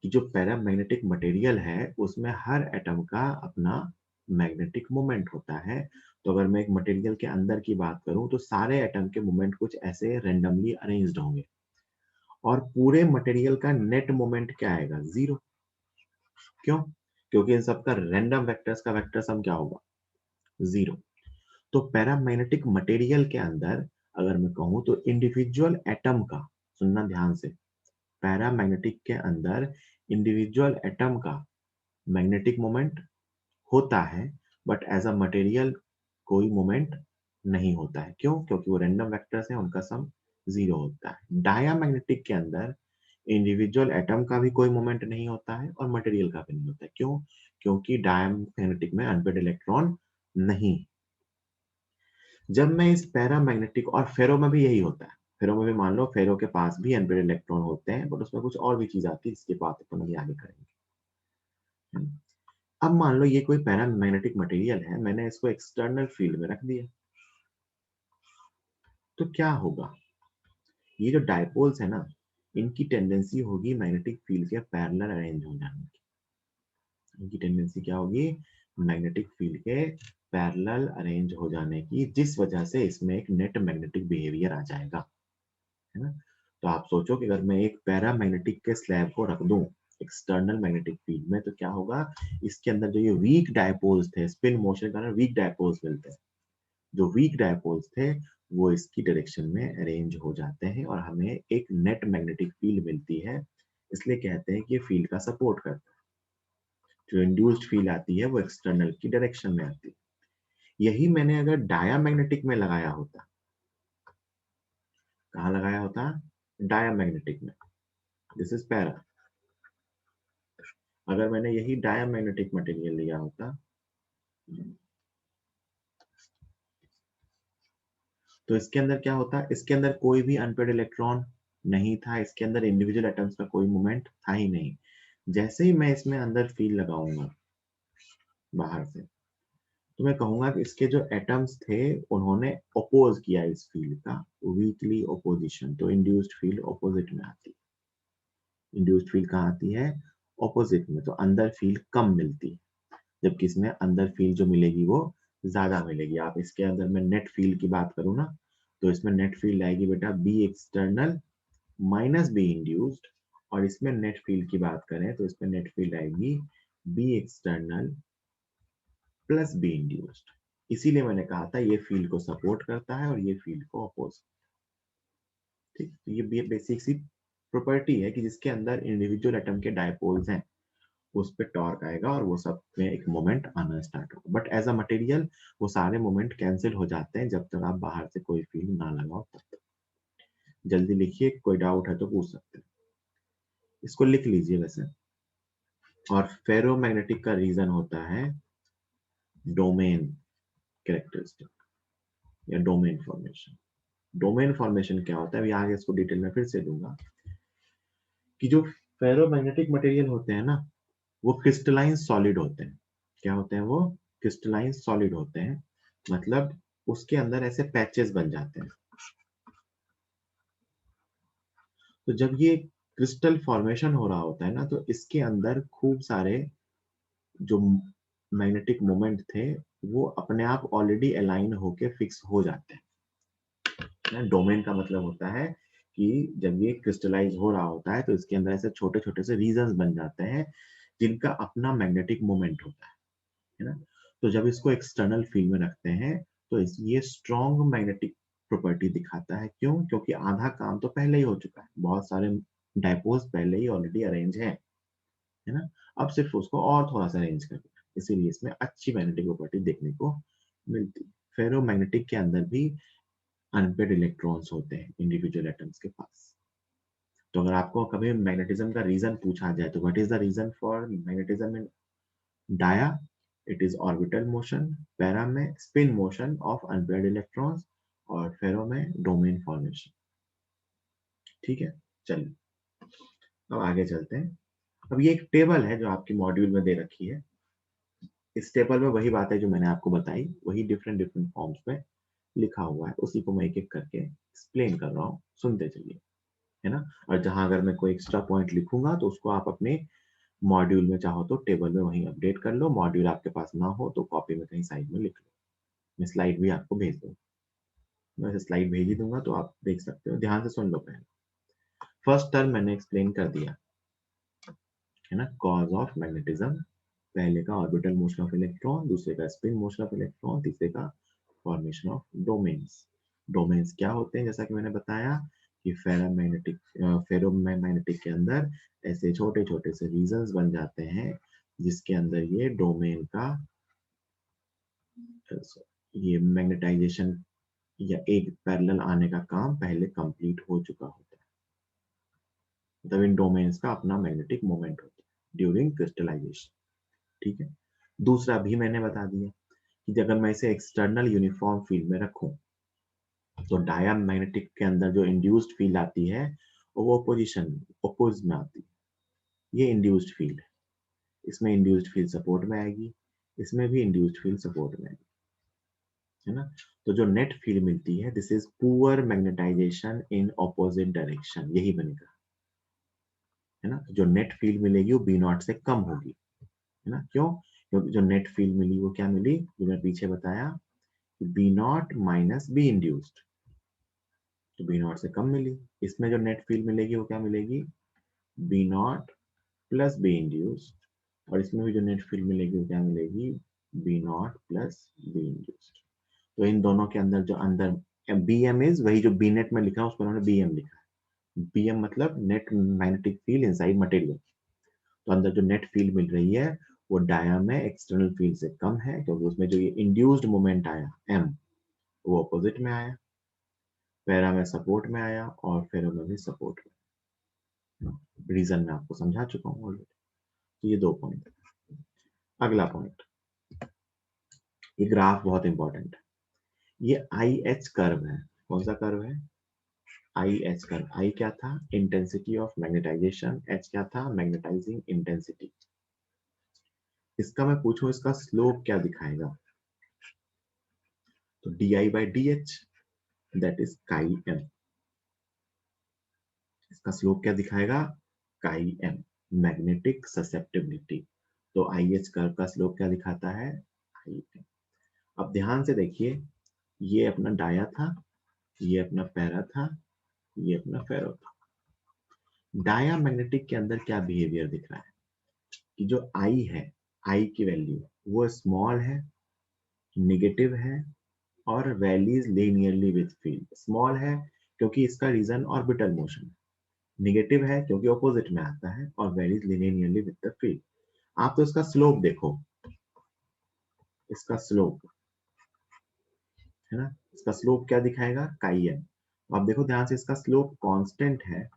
कि जो पैरामैग्नेटिक मटेरियल है उसमें हर एटम का अपना मैग्नेटिक मोमेंट होता है। तो अगर मैं एक मटेरियल के अंदर की बात करूं तो सारे एटम के मोमेंट कुछ ऐसे रेंडमली अरेंज्ड होंगे, और पूरे मटेरियल का नेट मोमेंट क्या आएगा? जीरो। क्यों? क्योंकि इन सबका रैंडम वेक्टर्स का वेक्टर सम क्या होगा? जीरो। तो पैरामैग्नेटिक मटेरियल के अंदर अगर मैं कहूं तो इंडिविजुअल एटम का, सुनना ध्यान से, पैरामैग्नेटिक के अंदर इंडिविजुअल एटम का मैग्नेटिक मोमेंट होता है, बट एज अ मटेरियल कोई मोमेंट नहीं होता है। क्यों? क्योंकि वो रैंडम वेक्टर्स हैं, उनका सम जीरो होता है। डायमैग्नेटिक के अंदर इंडिविजुअल एटम का भी कोई मोमेंट नहीं होता है और मटेरियल का भी नहीं होता है। क्यों? क्योंकि डायमैग्नेटिक में अनपेयर्ड इलेक्ट्रॉन नहीं। जब मैं इस पैरामैग्नेटिक, और फेरो में भी यही होता है, फेरो में भी मान लो फेरो के पास भी अनपेयर्ड इलेक्ट्रॉन होते हैं, बट उसमें कुछ और भी चीज आती है जिसकी बात अपन अभी आगे करेंगे। अब मान लो ये कोई पैरामैग्नेटिक मटेरियल है, मैंने इसको एक्सटर्नल फील्ड में रख दिया, तो क्या होगा? ये जो डायपोल्स है ना, इनकी टेंडेंसी होगी मैग्नेटिक फील्ड के पैरेलल अरेंज हो जाने की। इनकी टेंडेंसी क्या होगी? मैग्नेटिक फील्ड के पैरेलल अरेंज हो जाने की, जिस वजह से इसमें एक नेट मैग्नेटिक बिहेवियर आ जाएगा, है ना। तो आप सोचो कि अगर मैं एक पैरामैग्नेटिक के स्लैब को रख दूं एक्सटर्नल मैग्नेटिक फील्ड में, तो क्या होगा? इसके अंदर जो ये वीक डायपोल्स थे, स्पिन मोशन के कारण वीक डायपोल्स मिलते हैं, जो वीक डायपोल्स थे वो इसकी डायरेक्शन में अरेंज हो जाते हैं और हमें एक नेट मैग्नेटिक फील्ड मिलती है। इसलिए कहते हैं कि ये फील्ड का सपोर्ट करता है। जो इंड्यूस्ड फील्ड आती है वो एक्सटर्नल की डायरेक्शन में आती है। यही मैंने अगर डायामैग्नेटिक में लगाया होता, कहाँ लगाया होता? डायामैग्नेटिक में। This is para. अगर मैंने यही डायामैग्नेटिक मटेरियल लिया होता तो इसके अंदर क्या होता? इसके अंदर कोई भी अनपेयर्ड इलेक्ट्रॉन नहीं था, इसके अंदर इंडिविजुअल एटम्स का कोई मूवमेंट था ही नहीं। जैसे ही मैं इसमें अंदर फील्ड लगाऊंगा बाहर से, तो मैं कहूंगा कि इसके जो एटम्स थे उन्होंने अपोज किया इस फील्ड का, वीकली ओपोजिशन, तो इंड्यूस्ड फील्ड ऑपोजिट में आती है। इंड्यूस्ड फील्ड कहाँ आती है? ऑपोजिट में, तो अंदर फील्ड कम मिलती है, जबकि इसमें अंदर फील्ड जो मिलेगी वो ज्यादा मिलेगी। आप इसके अंदर में नेट फील्ड की बात करूँ ना, तो इसमें नेट फील्ड आएगी बेटा B external minus B induced, और इसमें नेट फील्ड की बात करें तो इसमें नेट फील्ड आएगी B external plus B induced. इसीलिए मैंने कहा था ये फील्ड को सपोर्ट करता है और ये फील्ड को अपोज। ठीक, तो ये बेसिक सी प्रॉपर्टी है कि जिसके अंदर इंडिविजुअल एटम के डायपोल्स हैं उस पे टॉर्क आएगा और वो सब में एक मोमेंट आना स्टार्ट होगा। बट एज अ मटेरियल वो सारे मोमेंट कैंसिल हो जाते हैं जब तक आप बाहर से कोई फील्ड ना लगाओ तब तक। जल्दी लिखिए, कोई डाउट है तो पूछ सकते हैं। इसको लिख लीजिए वैसे। और फेरोमैग्नेटिक का रीजन होता है डोमेन कैरेक्टरिस्टिक या डोमेन फॉर्मेशन। डोमेन फॉर्मेशन क्या होता है अभी आगे इसको डिटेल में फिर से दूंगा, कि जो फेरोमैग्नेटिक मटेरियल होते हैं ना, वो क्रिस्टलाइन सॉलिड होते हैं। क्या होते हैं वो? क्रिस्टलाइन सॉलिड होते हैं, मतलब उसके अंदर ऐसे पैचेस बन जाते हैं। तो जब ये क्रिस्टल फॉर्मेशन हो रहा होता है ना, तो इसके अंदर खूब सारे जो मैग्नेटिक मोमेंट थे वो अपने आप ऑलरेडी अलाइन होके फिक्स हो जाते हैं। डोमेन का मतलब होता है कि जब ये क्रिस्टलाइज हो रहा होता है तो इसके अंदर ऐसे छोटे छोटे से रीजन्स बन जाते हैं जिनका अपना मैग्नेटिक मोमेंट होता है ना। तो जब इसको एक्सटर्नल फील्ड में रखते हैं तो ये स्ट्रॉन्ग मैग्नेटिक प्रॉपर्टी दिखाता है। क्यों? क्योंकि आधा काम तो पहले ही हो चुका है, बहुत सारे डायपोल्स पहले ही ऑलरेडी अरेंज है ना। अब सिर्फ उसको और थोड़ा सा अरेंज कर दिया, इसीलिए इसमें अच्छी मैग्नेटिक प्रॉपर्टी देखने को मिलती है। फेरोमैग्नेटिक के अंदर भी अनपेड इलेक्ट्रॉन्स होते हैं इंडिविजुअल एटम्स के पास। तो अगर आपको कभी मैग्नेटिज्म का रीजन पूछा जाए तो what is the reason for magnetism in dia? It is orbital motion, para में spin motion of unpaired electrons, और फेरो में डोमेन फॉर्मेशन। ठीक है, चलिए अब आगे चलते हैं। अब ये एक टेबल है जो आपकी मॉड्यूल में दे रखी है। इस टेबल में वही बात है जो मैंने आपको बताई, वही डिफरेंट डिफरेंट फॉर्म्स में लिखा हुआ है, उसी को मैं एक एक करके एक्सप्लेन कर रहा हूँ, सुनते चलिए, है ना। और जहां अगर मैं कोई एक्स्ट्रा पॉइंट लिखूंगा तो उसको आप अपने मॉड्यूल में चाहो तो टेबल में वहीं अपडेट कर लो, मॉड्यूल आपके पास ना हो तो कॉपी में कहीं साइड में लिख लो। मैं स्लाइड भी आपको भेज दूंगा, मैं वैसे स्लाइड भेज ही दूंगा तो आप देख सकते हो, ध्यान से सुन लो। पहले फर्स्ट टर्म मैंने एक्सप्लेन कर दिया है ना, कॉज ऑफ मैग्नेटिज्म। पहले का ऑर्बिटल मोशन ऑफ इलेक्ट्रॉन, दूसरे का स्पिन मोशन ऑफ इलेक्ट्रॉन, तीसरे का फॉर्मेशन ऑफ डोमेन्स। डोमेन्स क्या होते हैं? जैसा कि मैंने बताया कि फेरोमैग्नेटिक के अंदर ऐसे छोटे छोटे से रीजन्स बन जाते हैं जिसके अंदर ये डोमेन का ये मैग्नेटाइजेशन या एक पैरेलल आने का काम पहले कंप्लीट हो चुका होता है। मतलब इन डोमेन्स का अपना मैग्नेटिक मोमेंट होता है ड्यूरिंग क्रिस्टलाइजेशन। ठीक है, दूसरा भी मैंने बता दिया कि अगर मैं इसे एक्सटर्नल यूनिफॉर्म फील्ड में रखूं तो डायमैग्नेटिक के अंदर जो इंड्यूस्ड फील्ड आती है वो पोजीशन अपोज में आती है। ये इंड्यूस्ड फील्ड है, इसमें इंड्यूस्ड फील्ड सपोर्ट में आएगी, इसमें भी इंड्यूस्ड फील्ड सपोर्ट में आएगी, है ना। तो जो नेट फील्ड मिलती है, this is poor magnetisation in opposite direction, यही बनेगा, है ना। जो नेट फील्ड मिलेगी वो बी नॉट से कम होगी, है ना। क्यों? क्योंकि जो नेट फील्ड मिली वो क्या मिली, जो मैं पीछे बताया, B naught minus B induced, तो बी नॉट से कम मिली। इसमें जो नेट फील्ड मिलेगी वो क्या मिलेगी, B naught plus B induced, और इसमें भी जो नेट फील्ड मिलेगी वो क्या मिलेगी, B naught plus B induced. तो इन दोनों के अंदर जो अंदर बी एम इज वही जो बी नेट में लिखा है उसको उन्होंने बी एम लिखा है। बी एम मतलब net magnetic field inside material. तो अंदर जो नेट फील्ड मिल रही है वो डाया में एक्सटर्नल फील्ड से कम है, क्योंकि उसमें जो ये इंड्यूस्ड मोमेंट आया एम वो अपोजिट में आया, पैरा में सपोर्ट में आया और फेरो में भी सपोर्ट में। रीजन मैं आपको समझा चुका हूँ ऑलरेडी। तो ये दो पॉइंट। अगला पॉइंट, ये ग्राफ बहुत इंपॉर्टेंट है। ये आई एच कर्व है। कौन सा कर्व है? आई एच कर्व। आई क्या था? Intensity of magnetisation. एच क्या था? Magnetising intensity. इसका मैं पूछूं इसका स्लोप क्या दिखाएगा, तो d I by d H, that is chi M. इसका स्लोप क्या दिखाएगा? Chi M, magnetic susceptibility. तो आई एच कर्व का स्लोप क्या दिखाता है? I M. अब ध्यान से देखिए, ये अपना डाया था, ये अपना पैरा था, ये अपना फेरो था। डाया मैग्नेटिक के अंदर क्या बिहेवियर दिख रहा है कि जो आई है, आई की वैल्यू वो स्मॉल है, निगेटिव है, और valleys linearly with field. Small है क्योंकि इसका रीजन ऑर्बिटल मोशन है, निगेटिव है क्योंकि ऑपोजिट में आता है, और valleys linearly with the field. आप तो इसका स्लोप देखो, इसका स्लोप, है ना, इसका स्लोप क्या दिखाएगा? Chi M. आप देखो ध्यान से, इसका स्लोप कांस्टेंट है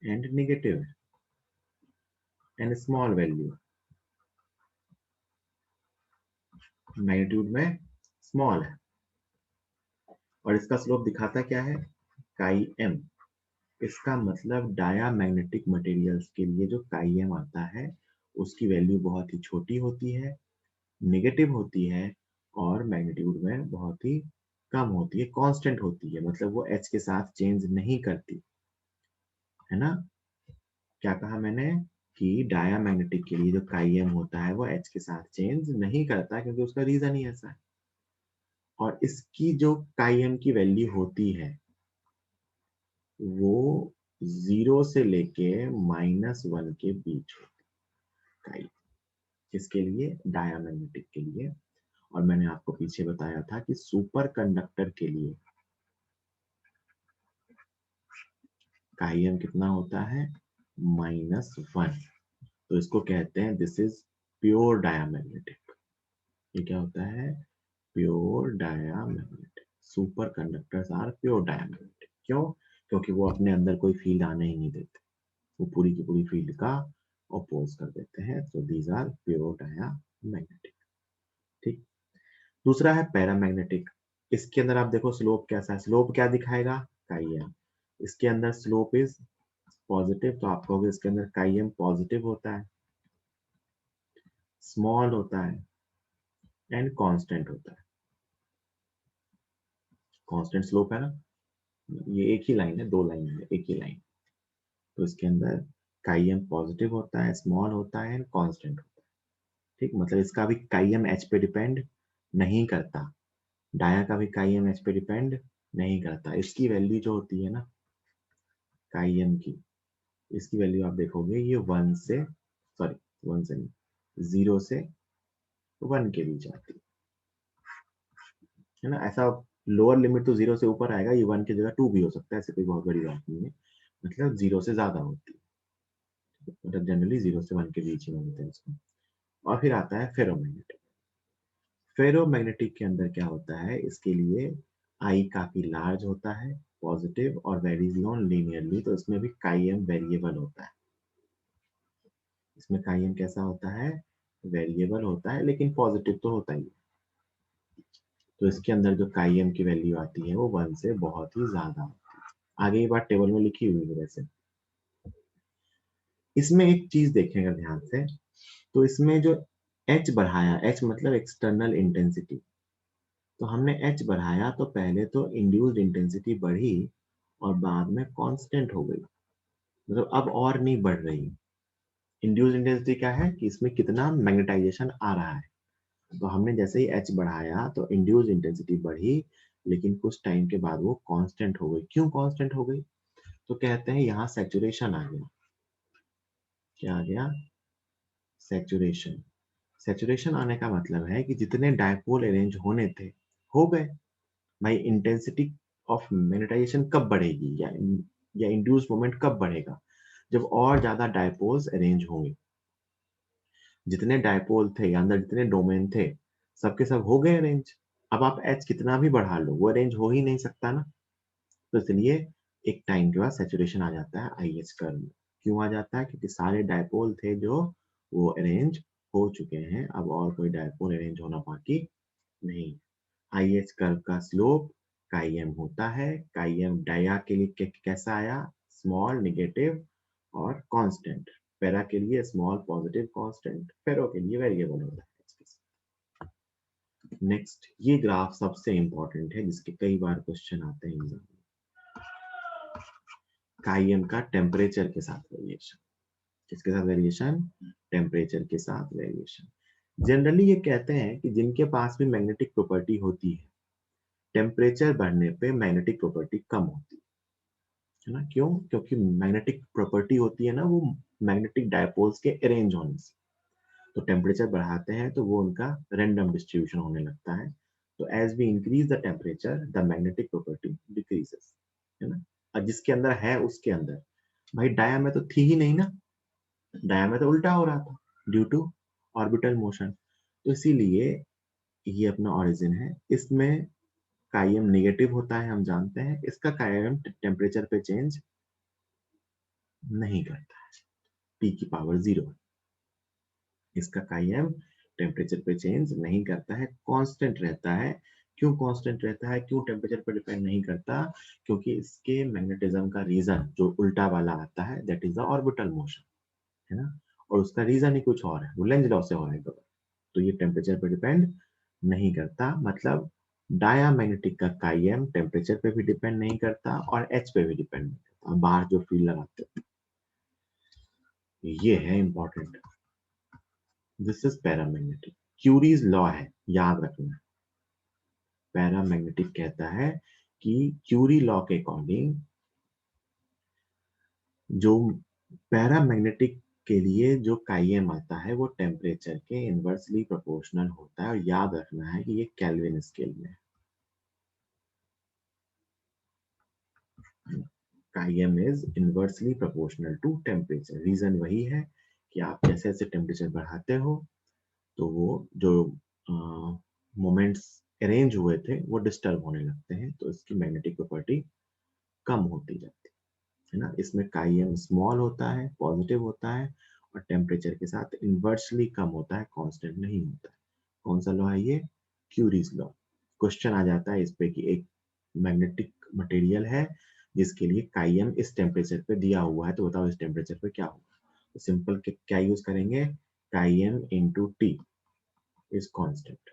एंड निगेटिव है एंड स्मॉल वैल्यू, मैग्नीट्यूड में स्मॉल है, और इसका स्लोप दिखाता क्या है? काई एम। इसका मतलब डायामैग्नेटिक मटेरियल्स के लिए जो काईएम आता है उसकी वैल्यू बहुत ही छोटी होती है, नेगेटिव होती है और मैग्नीट्यूड में बहुत ही कम होती है, कांस्टेंट होती है, मतलब वो एच के साथ चेंज नहीं करती, है ना। क्या कहा मैंने कि डायामैग्नेटिक के लिए जो काईएम होता है वो एच के साथ चेंज नहीं करता क्योंकि उसका रीजन ही ऐसा है। और इसकी जो काईएम की वैल्यू होती है वो 0 से लेके -1 के बीच होती है, किसके लिए, डायामैग्नेटिक के लिए। और मैंने आपको पीछे बताया था कि सुपर कंडक्टर के लिए काईएम कितना होता है, -1। तो इसको कहते हैं दिस इज प्योर डायामैग्नेटिक। ये क्या होता है, pure diamagnetic. Superconductors are pure diamagnetic. क्यों, क्योंकि वो अपने अंदर कोई फील्ड आने ही नहीं देते, वो पूरी की पूरी फील्ड का अपोज कर देते हैं। तो दीज आर प्योर डायामैग्नेटिक। ठीक। दूसरा है पैरामैग्नेटिक। इसके अंदर आप देखो स्लोप कैसा है, स्लोप क्या दिखाएगा, काईएम। इसके अंदर स्लोप इज पॉजिटिव, तो आप कहोगे इसके अंदर काईएम पॉजिटिव होता है, स्मॉल होता है एंड कांस्टेंट होता है। कांस्टेंट स्लोप है ना, ये एक ही लाइन है, दो लाइन है, एक ही लाइन। तो इसके अंदर काईएम पॉजिटिव होता है, स्मॉल होता है एंड कांस्टेंट होता है। ठीक, मतलब इसका भी काईएम एच पे डिपेंड नहीं करता, डाया का भी काईएम एच पे डिपेंड नहीं करता। इसकी वैल्यू जो होती है ना काईएम की, इसकी वैल्यू आप देखोगे ये 1 से, सॉरी 1 से नहीं, 0 से 1 के बीच आती है ना। ऐसा लोअर लिमिट तो 0 से ऊपर आएगा, ये 1 की जगह 2 भी हो सकता है, ऐसे कोई बहुत बड़ी बात नहीं है। मतलब 0 से ज्यादा होती है, मतलब जनरली 0 से 1 के बीच ही मानते हैं इसको। और फिर आता है फेरोमैग्नेटिक। फेरोमैग्नेटिक के अंदर क्या होता है, इसके लिए आई काफी लार्ज होता है, पॉजिटिव और वेरीज नॉन लीनियरली, तो इसमें भी काईएम वेरिएबल होता है। इसमें काईएम कैसा होता है, वेरिएबल होता है, लेकिन पॉजिटिव तो होता ही है। तो इसके अंदर जो काईएम की वैल्यू आती है वो 1 से बहुत ही ज्यादा होती है। आगे ये बात टेबल में लिखी हुई है वैसे। इसमें एक चीज देखेंगे ध्यान से, तो इसमें जो एच बढ़ाया, एच मतलब एक्सटर्नल इंटेंसिटी, तो हमने एच बढ़ाया तो पहले तो इंड्यूस्ड इंटेंसिटी बढ़ी और बाद में कांस्टेंट हो गई, मतलब अब और नहीं बढ़ रही। इंड्यूस्ड इंटेंसिटी क्या है कि इसमें कितना मैग्नेटाइजेशन आ रहा है, तो हमने जैसे ही एच बढ़ाया तो इंड्यूस्ड इंटेंसिटी बढ़ी, लेकिन कुछ टाइम के बाद वो कांस्टेंट हो गई। क्यों कांस्टेंट हो गई, तो कहते हैं यहाँ सैचुरेशन आ गया। क्या आ गया, सैचुरेशन। सैचुरेशन आने का मतलब है कि जितने डायपोल अरेंज होने थे हो गए। भाई इंटेंसिटी ऑफ मैग्नेटाइजेशन कब बढ़ेगी, या इंड्यूस मोमेंट कब बढ़ेगा, जब और ज्यादा डायपोल्स अरेंज होंगे। जितने डायपोल थे या अंदर जितने डोमेन थे सबके सब हो गए अरेंज। अब आप एच कितना भी बढ़ा लो वो अरेंज हो ही नहीं सकता ना। तो इसलिए एक टाइम के बाद सैचुरेशन आ जाता है आई एच कर्व में। क्यों आ जाता है, क्योंकि सारे डायपोल थे जो वो अरेंज हो चुके हैं, अब और कोई डायपोल अरेंज होना बाकी नहीं। आई एच कर्व का स्लोप काईएम होता है। काईएम डाया के लिए कैसा आया, स्मॉल, नेगेटिव और कांस्टेंट। पैरा के लिए स्मॉल, पॉजिटिव, कांस्टेंट। फेरो के लिए वेरिएबल होता है। नेक्स्ट, ये ग्राफ सबसे इंपॉर्टेंट है जिसके कई बार क्वेश्चन आते हैं एग्जाम में। काईएम का टेम्परेचर के साथ वेरिएशन। किसके साथ वेरिएशन, टेम्परेचर के साथ वेरिएशन। जनरली ये कहते हैं कि जिनके पास भी मैग्नेटिक प्रॉपर्टी होती है, टेम्परेचर बढ़ने पे मैग्नेटिक प्रॉपर्टी कम होती है ना। क्यों, क्योंकि मैग्नेटिक प्रॉपर्टी होती है ना वो मैग्नेटिक डायपोल्स के अरेंज होने से। तो टेम्परेचर बढ़ाते हैं तो वो उनका रैंडम डिस्ट्रीब्यूशन होने लगता है। तो as we increase the temperature the magnetic property decreases, है ना। और जिसके अंदर है उसके अंदर, भाई डाया में तो थी ही नहीं ना, डाया में तो उल्टा हो रहा था ड्यू टू ऑर्बिटल मोशन। तो इसीलिए ये अपना ओरिजिन है। इसमें काईएम नेगेटिव होता है हम जानते हैं, इसका काईएम टेम्परेचर पे चेंज नहीं करता है, टी की पावर 0। इसका काईएम टेम्परेचर पे चेंज नहीं करता है, कांस्टेंट रहता है। क्यों कांस्टेंट रहता है, क्यों टेम्परेचर पर डिपेंड नहीं करता? क्योंकि इसके मैग्नेटिज्म का रीजन जो उल्टा वाला आता है that is the orbital motion, है ना? और उसका रीजन ही कुछ और है, वो लेंज लॉ से हो रहा है। तो ये टेम्परेचर पर डिपेंड नहीं करता, मतलब डायामैग्नेटिक का काई एम टेम्परेचर पे भी डिपेंड नहीं करता और एच पे भी डिपेंड नहीं करता। बाहर जो फील्ड लगाते हैं ये है important. This is paramagnetic. Curies law है, याद रखना। पैरामैग्नेटिक कहता है कि क्यूरी लॉ के अकॉर्डिंग जो पैरामैग्नेटिक के लिए जो काईएम आता है वो टेम्परेचर के इनवर्सली प्रोपोर्शनल होता है, और याद रखना है कि ये केल्विन स्केल में है। Chi m is inversely proportional to temperature. Reason वही है कि आप जैसे जैसे टेम्परेचर बढ़ाते हो तो वो जो मोमेंट्स अरेंज हुए थे वो डिस्टर्ब होने लगते हैं, तो इसकी मैग्नेटिक प्रॉपर्टी कम होती जाती है ना। इसमें काईएम स्मॉल होता है, पॉजिटिव होता है, और टेम्परेचर के साथ इनवर्सली कम होता है, कांस्टेंट नहीं होता है। कौन सा लॉ है ये? Curies law. क्वेश्चन आ जाता है इस पे कि एक मैग्नेटिक मटेरियल है जिसके लिए काईएम इस टेम्परेचर पे दिया हुआ है, तो बताओ इस टेम्परेचर पे क्या होगा? तो सिंपल क्या यूज करेंगे? काईएम इंटू टी इज कांस्टेंट।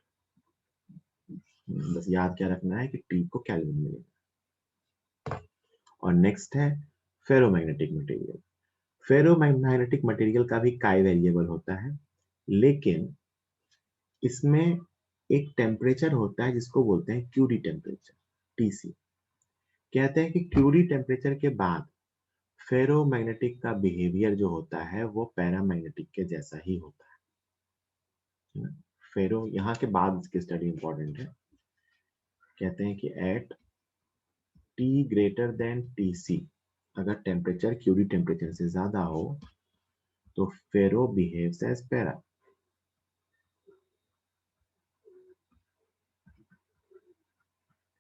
बस याद क्या रखना है कि टी को केल्विन में लेना। और नेक्स्ट है फेरोमैग्नेटिक मटेरियल। फेरोमैग्नेटिक मटेरियल का भी काई वेरिएबल होता है, लेकिन इसमें एक टेम्परेचर होता है जिसको बोलते हैं क्यूरी टेम्परेचर, टीसी। कहते हैं कि क्यूरी टेम्परेचर के बाद फेरोमैग्नेटिक का बिहेवियर जो होता है वो पैरामैग्नेटिक के जैसा ही होता है ना। फेरो यहाँ के बाद इसकी स्टडी इंपॉर्टेंट है। कहते हैं कि at T greater than T C, अगर टेम्परेचर क्यूरी टेम्परेचर से ज्यादा हो तो फेरो बिहेव्स एज पैरा।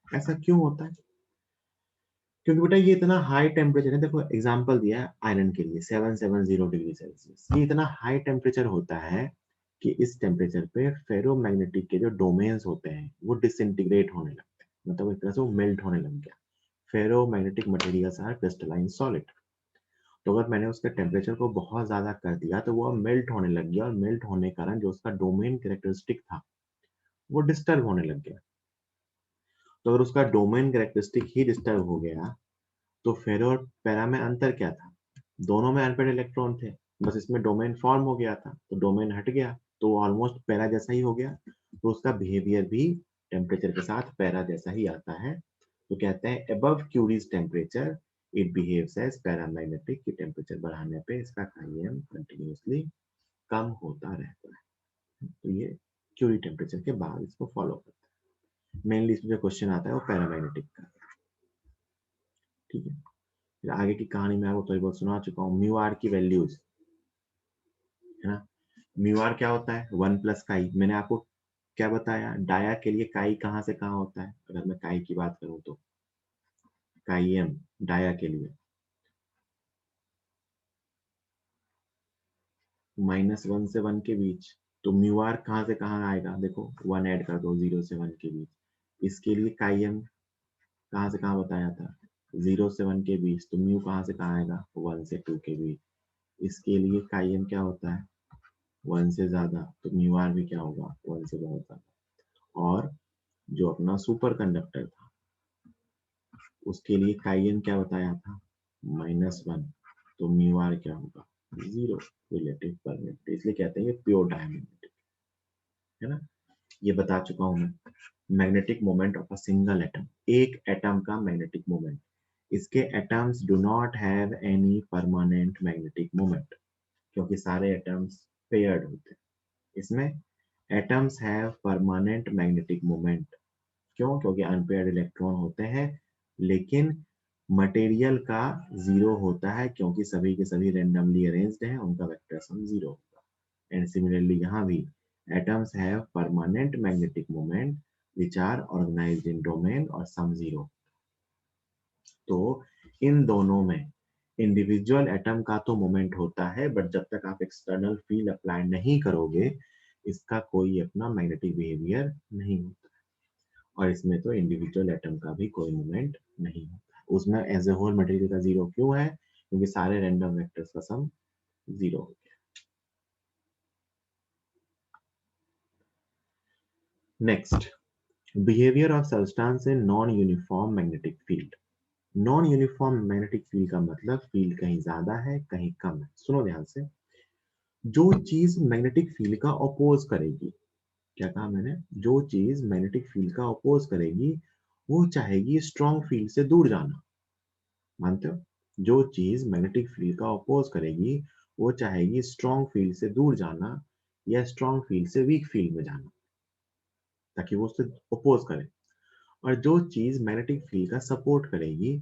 ऐसा क्यों होता है? क्योंकि बेटा ये इतना हाई टेम्परेचर है। देखो एग्जांपल दिया है आयरन के लिए 770 डिग्री सेल्सियस। ये इतना हाई टेम्परेचर होता है कि इस टेम्परेचर पे फेरोमैग्नेटिक के जो डोमेन्स होते हैं वो डिसइंटीग्रेट होने लगते हैं, मतलब एक तरह से वो मेल्ट होने लग गया। Ferromagnetic materials are crystalline solid. तो अगर मैंने उसके टेम्परेचर को बहुत ज्यादा कर दिया तो वो मेल्ट होने लग गया, और मेल्ट होने के कारण जो उसका डोमेन कैरेक्टरिस्टिक था वो डिस्टर्ब होने लग गया। तो अगर उसका डोमेन कैरेक्टरिस्टिक ही डिस्टर्ब हो गया तो फेरो और पैरा में अंतर क्या था? दोनों में अनपेड इलेक्ट्रॉन थे, बस इसमें डोमेन फॉर्म हो गया था, तो डोमेन हट गया तो ऑलमोस्ट पैरा जैसा ही हो गया। तो उसका बिहेवियर भी टेम्परेचर के साथ पैरा जैसा ही आता है। तो कहते हैं above Curie's temperature it behaves as paramagnetic, की टेम्परेचर बढ़ाने पे इसका काईएम कंटिन्यूअसली कम होता रहता है। तो ये क्यूरी टेम्परेचर के बाद इसको फॉलो करता है। मेनली इसमें जो क्वेश्चन आता है वो पैरामैग्नेटिक का। ठीक है, फिर आगे की कहानी में आपको थोड़ी बहुत सुना चुका हूँ। म्यू आर की वैल्यूज, है ना। म्यू आर क्या होता है? 1 + काई। मैंने आपको क्या बताया? डाया के लिए काई कहाँ से कहाँ होता है? अगर मैं काई की बात करूँ तो काई एम डाया के लिए -1 से 1 के बीच। तो म्यू आर कहाँ से कहाँ आएगा? देखो 1 ऐड कर दो 0 से 1 के बीच। इसके लिए काई एम कहाँ से कहाँ बताया था? 0 से 1 के बीच। तो म्यू कहाँ से कहाँ आएगा? 1 से 2 के बीच। इसके लिए काई एम क्या होता है? 1 से ज्यादा, तो म्यू आर भी क्या होगा? 1 से बहुत ज्यादा। और जो अपना सुपर कंडक्टर था उसके लिए काइएन क्या बताया था? -1। तो म्यू आर क्या होगा? 0। रिलेटिव परमिटिविटी, इसलिए कहते हैं ये प्योर डायमैग्नेटिक, है ना। ये बता चुका हूं मैं। Magnetic moment of a single atom, एक एटम का मैग्नेटिक मोमेंट। इसके atoms do not have any permanent magnetic moment, क्योंकि सारे एटम्स पेयर्ड होते हैं। इसमें atoms have permanent magnetic moment. क्यों? क्योंकि अनपेयर्ड इलेक्ट्रॉन होते हैं, लेकिन मटेरियल का 0 होता है क्योंकि सभी के सभी रेंडमली अरेंज्ड हैं, उनका वेक्टर सम 0 होगा। एंड सिमिलरली यहाँ भी atoms have permanent magnetic moment which are organised in domain और सम 0। तो इन दोनों में इंडिविजुअल एटम का तो मोमेंट होता है, बट जब तक आप एक्सटर्नल फील्ड अप्लाई नहीं करोगे इसका कोई अपना मैग्नेटिक बिहेवियर नहीं होता। और इसमें तो इंडिविजुअल एटम का भी कोई मूवमेंट नहीं होता है। उसमें एज ए होल मटेरियल का जीरो क्यों है? क्योंकि सारे रैंडम वेक्टर्स का सम जीरो हो गया। Next, behaviour of substance in non uniform magnetic field. Non uniform magnetic field का मतलब फील्ड कहीं ज्यादा है कहीं कम है। सुनो ध्यान से, जो चीज मैग्नेटिक फील्ड का अपोज करेगी, क्या कहा मैंने? जो चीज मैग्नेटिक फील्ड का अपोज करेगी वो चाहेगी स्ट्रॉन्ग फील्ड से दूर जाना। मानते हो? जो चीज मैग्नेटिक फील्ड का अपोज करेगी वो चाहेगी स्ट्रॉन्ग फील्ड से दूर जाना या स्ट्रॉन्ग फील्ड से वीक फील्ड में जाना, ताकि वो उससे अपोज करे। और जो चीज मैग्नेटिक फील्ड का सपोर्ट करेगी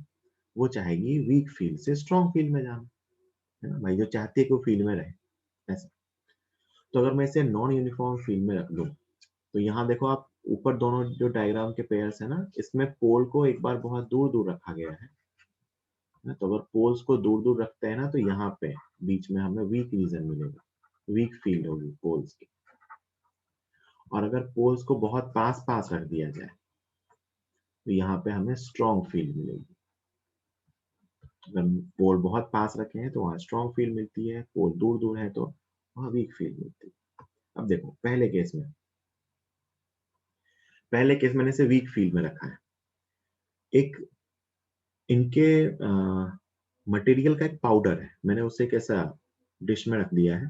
वो चाहेगी वीक फील्ड से स्ट्रॉन्ग फील्ड में जाना, है ना भाई? जो चाहती है कि वो फील्ड में रहे, ऐसा। तो अगर मैं इसे नॉन यूनिफॉर्म फील्ड में रख दूं, तो यहाँ देखो आप, ऊपर दोनों जो डायग्राम के पेयर्स है ना, इसमें पोल को एक बार बहुत दूर दूर रखा गया है ना? तो अगर पोल्स को दूर दूर रखते हैं ना, तो यहाँ पे बीच में हमें वीक रीजन मिलेगा, वीक फील्ड होगी पोल्स की। और अगर पोल्स को बहुत पास पास रख दिया जाए तो यहाँ पे हमें स्ट्रॉन्ग फील्ड मिलेगी। अगर पोल बहुत पास रखे हैं तो वहाँ स्ट्रॉन्ग फील्ड मिलती है, पोल दूर दूर है तो वहाँ वीक फील्ड मिलती है। अब देखो पहले केस मैंने इसे वीक फील्ड में रखा है। एक इनके मटेरियल का एक पाउडर है, मैंने उसे कैसा डिश में रख दिया है।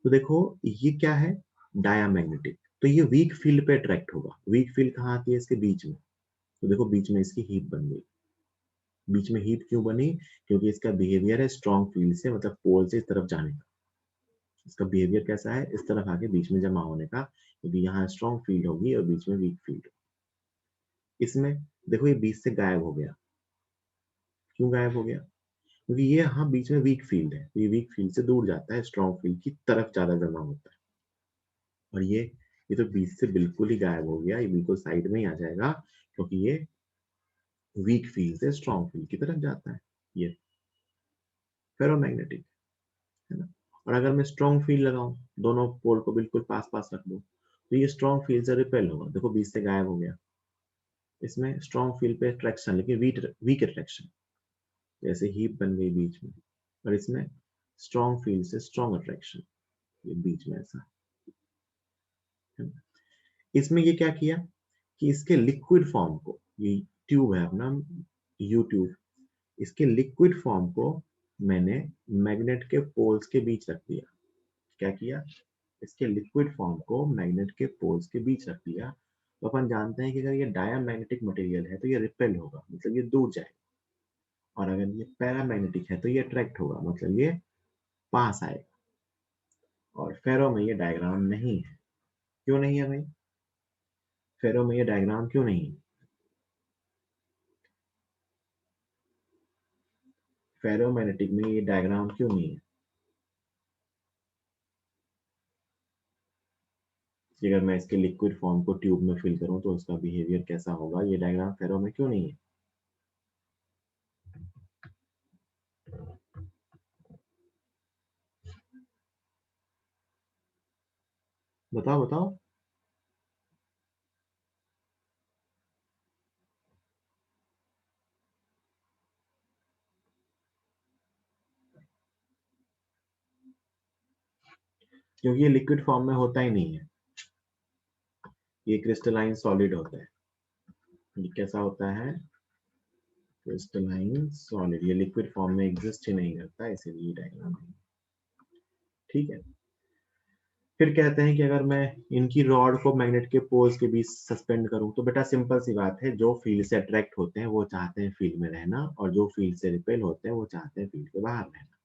तो देखो ये क्या है? डायामैग्नेटिक। तो ये वीक फील्ड पे अट्रैक्ट होगा। वीक फील्ड कहाँ आती है? इसके बीच में। तो देखो बीच में इसकी हीप बन गई। बीच में हीप क्यों बनी? क्योंकि इसका बिहेवियर है स्ट्रॉन्ग फील्ड से, मतलब पोल से इस तरफ जाने का। इसका बिहेवियर कैसा है? इस तरफ आके बीच में जमा होने का, क्योंकि यहाँ स्ट्रॉन्ग फील्ड होगी और बीच में वीक फील्ड। इसमें देखो ये बीच से गायब हो गया। क्यों गायब हो गया? क्योंकि ये यहाँ बीच में वीक फील्ड है, तो ये वीक फील्ड से दूर जाता है, स्ट्रॉन्ग फील्ड की तरफ ज्यादा जमा होता है। और ये तो बीच से बिल्कुल ही गायब हो गया, ये बिल्कुल साइड में ही आ जाएगा, क्योंकि ये वीक फील्ड से स्ट्रॉन्ग फील्ड की तरफ जाता है। ये फेरोमैग्नेटिक है ना? और अगर मैं स्ट्रॉन्ग फील्ड लगाऊं, दोनों पोल को बिल्कुल पास पास रख दूं, तो ये स्ट्रॉन्ग फील्ड से रिपेल होगा। देखो बीच से गायब हो गया। इसमें स्ट्रॉन्ग फील्ड पे अट्रैक्शन, लेकिन वीक अट्रैक्शन, जैसे हीप बन गई बीच में। और इसमें स्ट्रॉन्ग फील्ड से स्ट्रॉन्ग अट्रैक्शन, ये बीच में ऐसा है ना? इसमें ये क्या किया कि इसके लिक्विड फॉर्म को, ये ट्यूब है अपना यू ट्यूब, इसके लिक्विड फॉर्म को मैंने मैग्नेट के पोल्स के बीच रख दिया। क्या किया? इसके लिक्विड फॉर्म को मैग्नेट के पोल्स के बीच रख दिया। तो अपन जानते हैं कि अगर ये डायामैग्नेटिक मटेरियल है तो ये रिपेल होगा, मतलब ये दूर जाएगा। और अगर ये पैरामैग्नेटिक है तो ये अट्रैक्ट होगा, मतलब ये पास आएगा। और फेरो में ये डायग्राम नहीं है। क्यों नहीं है भाई? फेरो में ये डायग्राम क्यों नहीं है? फेरोमैग्नेटिक में ये डायग्राम क्यों नहीं है? कि अगर मैं इसके लिक्विड फॉर्म को ट्यूब में फिल करूं तो उसका बिहेवियर कैसा होगा, ये डायग्राम फेरो में क्यों नहीं है? बताओ बताओ। क्योंकि ये लिक्विड फॉर्म में होता ही नहीं है, ये क्रिस्टलाइन सॉलिड होता है। ये कैसा होता है? Crystalline solid. ये लिक्विड फॉर्म में एग्जिस्ट ही नहीं करता, इसीलिए डायग्राम है। ठीक है। फिर कहते हैं कि अगर मैं इनकी रॉड को मैग्नेट के पोल्स के बीच सस्पेंड करूं, तो बेटा सिंपल सी बात है, जो फील्ड से अट्रैक्ट होते हैं वो चाहते हैं फील्ड में रहना, और जो फील्ड से रिपेल होते हैं वो चाहते हैं फील्ड के बाहर रहना।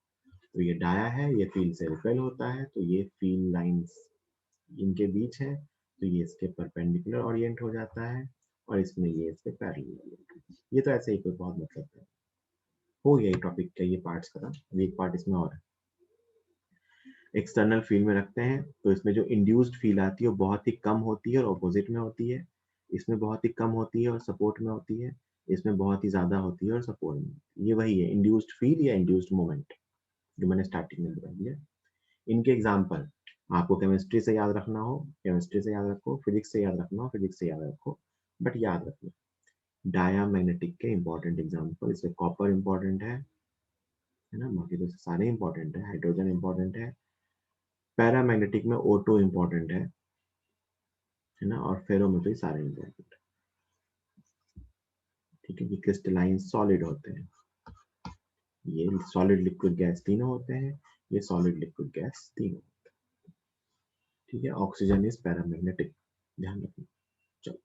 तो ये डाया है, ये फील्ड से रिपेल होता है, तो ये फील्ड लाइंस इनके बीच है, तो ये इसके परपेंडिकुलर ओरिएंट हो जाता है, और इसमें ये इसके पैरेलल। ये तो ऐसे ही कोई बहुत मतलब है। हो गया ये टॉपिक का ये पार्ट्स खत्म। अभी एक पार्ट इसमें और है। एक्सटर्नल फील्ड में रखते हैं तो इसमें जो इंड्यूस्ड फील्ड आती है वो बहुत ही कम होती है और ऑपोजिट में होती है। इसमें बहुत ही कम होती है और सपोर्ट में होती है। इसमें बहुत ही ज्यादा होती है और सपोर्ट में होती है। ये वही है इंड्यूस्ड फील्ड या इंड्यूस्ड मोमेंट, जो मैंने स्टार्टिंग में बता दिया। इनके एग्जाम्पल आपको केमिस्ट्री से याद रखना हो केमिस्ट्री से याद रखो, फिजिक्स से याद रखना हो फिजिक्स से याद रखो। बट याद रखना, डायामैग्नेटिक के इंपॉर्टेंट एग्जाम्पल, इसमें कॉपर इंपॉर्टेंट है ना, बाकी तो सारे इंपॉर्टेंट है, हाइड्रोजन इंपॉर्टेंट है, पैरामैग्नेटिक में O2 इंपॉर्टेंट है ना, और फेरो में तो ये सारे इंपॉर्टेंट है। ठीक है, ये क्रिस्टलाइन सॉलिड होते हैं, ये सॉलिड लिक्विड गैस तीनों होते हैं, ये सॉलिड लिक्विड गैस तीनों। ठीक है, ऑक्सीजन इज पैरामैग्नेटिक, ध्यान रखना। चलो,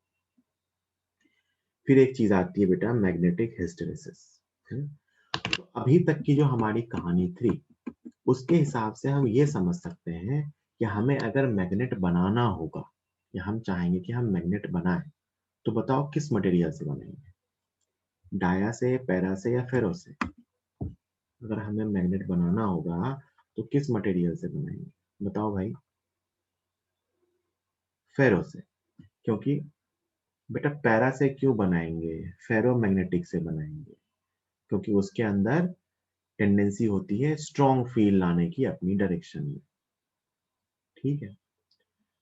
फिर एक चीज आती है बेटा, मैग्नेटिक हिस्टेरेसिस। तो अभी तक की जो हमारी कहानी थी उसके हिसाब से हम ये समझ सकते हैं कि हमें अगर मैग्नेट बनाना होगा या हम चाहेंगे कि हम मैग्नेट बनाएं, तो बताओ किस मटेरियल से बनाएंगे, डाया से, पैरा से या फेरो से? अगर हमें मैग्नेट बनाना होगा तो किस मटेरियल से बनाएंगे, बताओ भाई? फेरो से। क्योंकि बेटा पैरा से क्यों बनाएंगे, फेरो मैग्नेटिक से बनाएंगे, क्योंकि उसके अंदर टेंडेंसी होती है स्ट्रॉन्ग फील्ड लाने की अपनी डायरेक्शन में। ठीक है,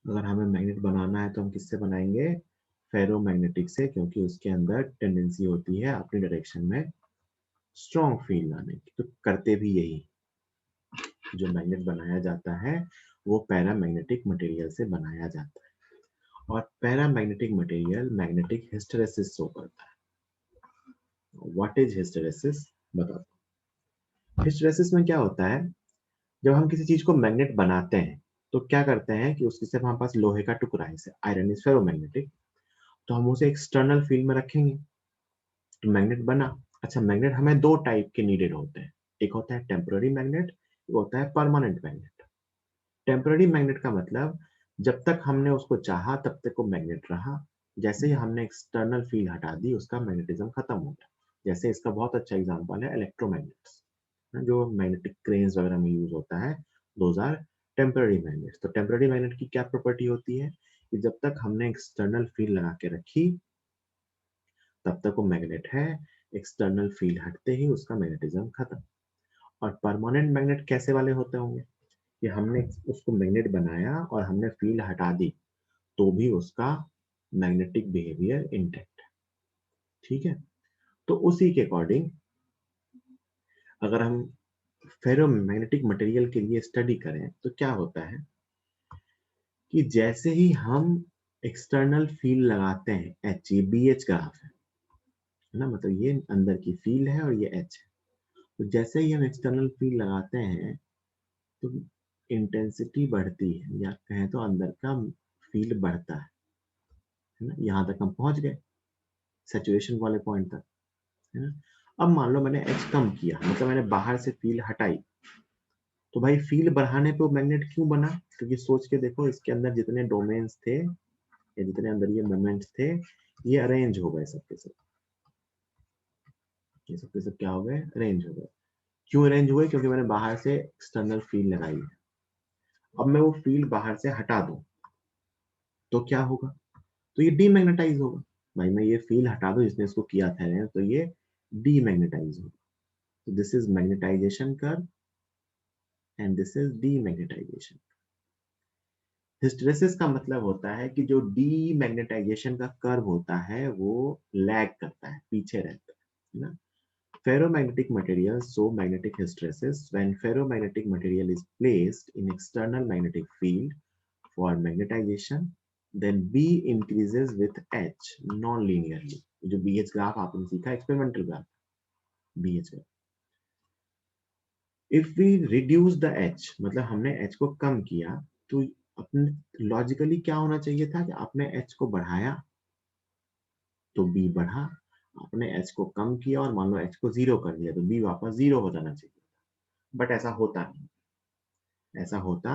अगर हमें मैग्नेट बनाना है तो हम किससे बनाएंगे, फेरो मैग्नेटिक से, क्योंकि उसके अंदर टेंडेंसी होती है अपनी डायरेक्शन में स्ट्रॉन्ग फील्ड लाने की। तो करते भी यही, जो मैग्नेट बनाया जाता है वो पैरामैग्नेटिक मटेरियल से बनाया जाता है, और paramagnetic material magnetic hysteresis show करता है। व्हाट इज हिस्टेरेसिस, बताता हूँ। हिस्टेरेसिस में क्या होता है, जब हम किसी चीज को मैग्नेट बनाते हैं तो क्या करते हैं कि उसके सिर्फ हमारे पास लोहे का टुकड़ा है, जैसे आयरन इज फेरोमैग्नेटिक, तो हम उसे एक्सटर्नल फील्ड में रखेंगे तो मैग्नेट बना। अच्छा, मैग्नेट हमें दो टाइप के नीडेड होते हैं, एक होता है टेम्पररी मैग्नेट, एक होता है परमानेंट मैग्नेट। टेम्पररी मैग्नेट का मतलब जब तक हमने उसको चाहा तब तक वो मैग्नेट रहा, जैसे ही हमने एक्सटर्नल फील्ड हटा दी उसका मैग्नेटिज्म खत्म हो गया। जैसे इसका बहुत अच्छा एग्जांपल है इलेक्ट्रोमैग्नेट्स, जो मैग्नेटिक क्रेन्स वगैरह में यूज होता है, दोज आर टेम्पररी मैग्नेट्स। तो टेम्पररी मैग्नेट की क्या प्रॉपर्टी होती है कि जब तक हमने एक्सटर्नल फील्ड लगा के रखी तब तक वो मैग्नेट है, एक्सटर्नल फील्ड हटते ही उसका मैग्नेटिज्म खत्म। और परमानेंट मैग्नेट कैसे वाले होते होंगे कि हमने उसको मैग्नेट बनाया और हमने फील्ड हटा दी तो भी उसका मैग्नेटिक बिहेवियर इंटैक्ट है। ठीक है, तो उसी के अकॉर्डिंग अगर हम फेरोमैग्नेटिक मटेरियल के लिए स्टडी करें तो क्या होता है कि जैसे ही हम एक्सटर्नल फील्ड लगाते हैं, एच, ये बी एच ग्राफ है ना, मतलब ये अंदर की फील्ड है और ये एच है, तो जैसे ही हम एक्सटर्नल फील्ड लगाते हैं तो इंटेंसिटी बढ़ती है, या कहें तो अंदर का फील्ड बढ़ता है ना, यहाँ तक हम पहुंच गए सैचुरेशन वाले पॉइंट तक, है ना। अब मान लो मैंने एच कम किया, मतलब मैंने बाहर से फील्ड हटाई, तो भाई फील्ड बढ़ाने पे वो मैग्नेट क्यों बना, क्योंकि सोच के देखो इसके अंदर जितने डोमेन्स थे या जितने अंदर ये मोमेंट्स थे ये अरेंज हो गए सबके सब, ये सबके सब क्या हो गए, अरेंज हो गए। क्यों अरेंज हुए, क्योंकि मैंने बाहर से एक्सटर्नल फील्ड लगाई है। अब मैं वो फील्ड बाहर से हटा दूं तो क्या होगा, तो ये डीमैग्नेटाइज होगा। भाई मैं ये फील्ड हटा दूं जिसने इसको किया था तो ये डीमैग्नेटाइज होगा। तो this is magnetisation curve and this is demagnetisation. Hysteresis का मतलब होता है कि जो डीमैग्नेटाइजेशन का कर्व होता है वो लैग करता है, पीछे रहता है ना। Ferromagnetic materials show magnetic hysteresis when ferromagnetic material is placed in external magnetic field for magnetization, then B increases with H non-linearly। जो BH ग्राफ आपने सीखा experimental graph, BH graph. If we reduce the H, मतलब हमने H को कम किया, तो अपने logically क्या होना चाहिए था कि आपने H को बढ़ाया तो B बढ़ा, आपने H को कम किया और मान लो H को जीरो कर दिया तो B वापस जीरो हो जाना चाहिए। बट ऐसा होता नहीं, ऐसा होता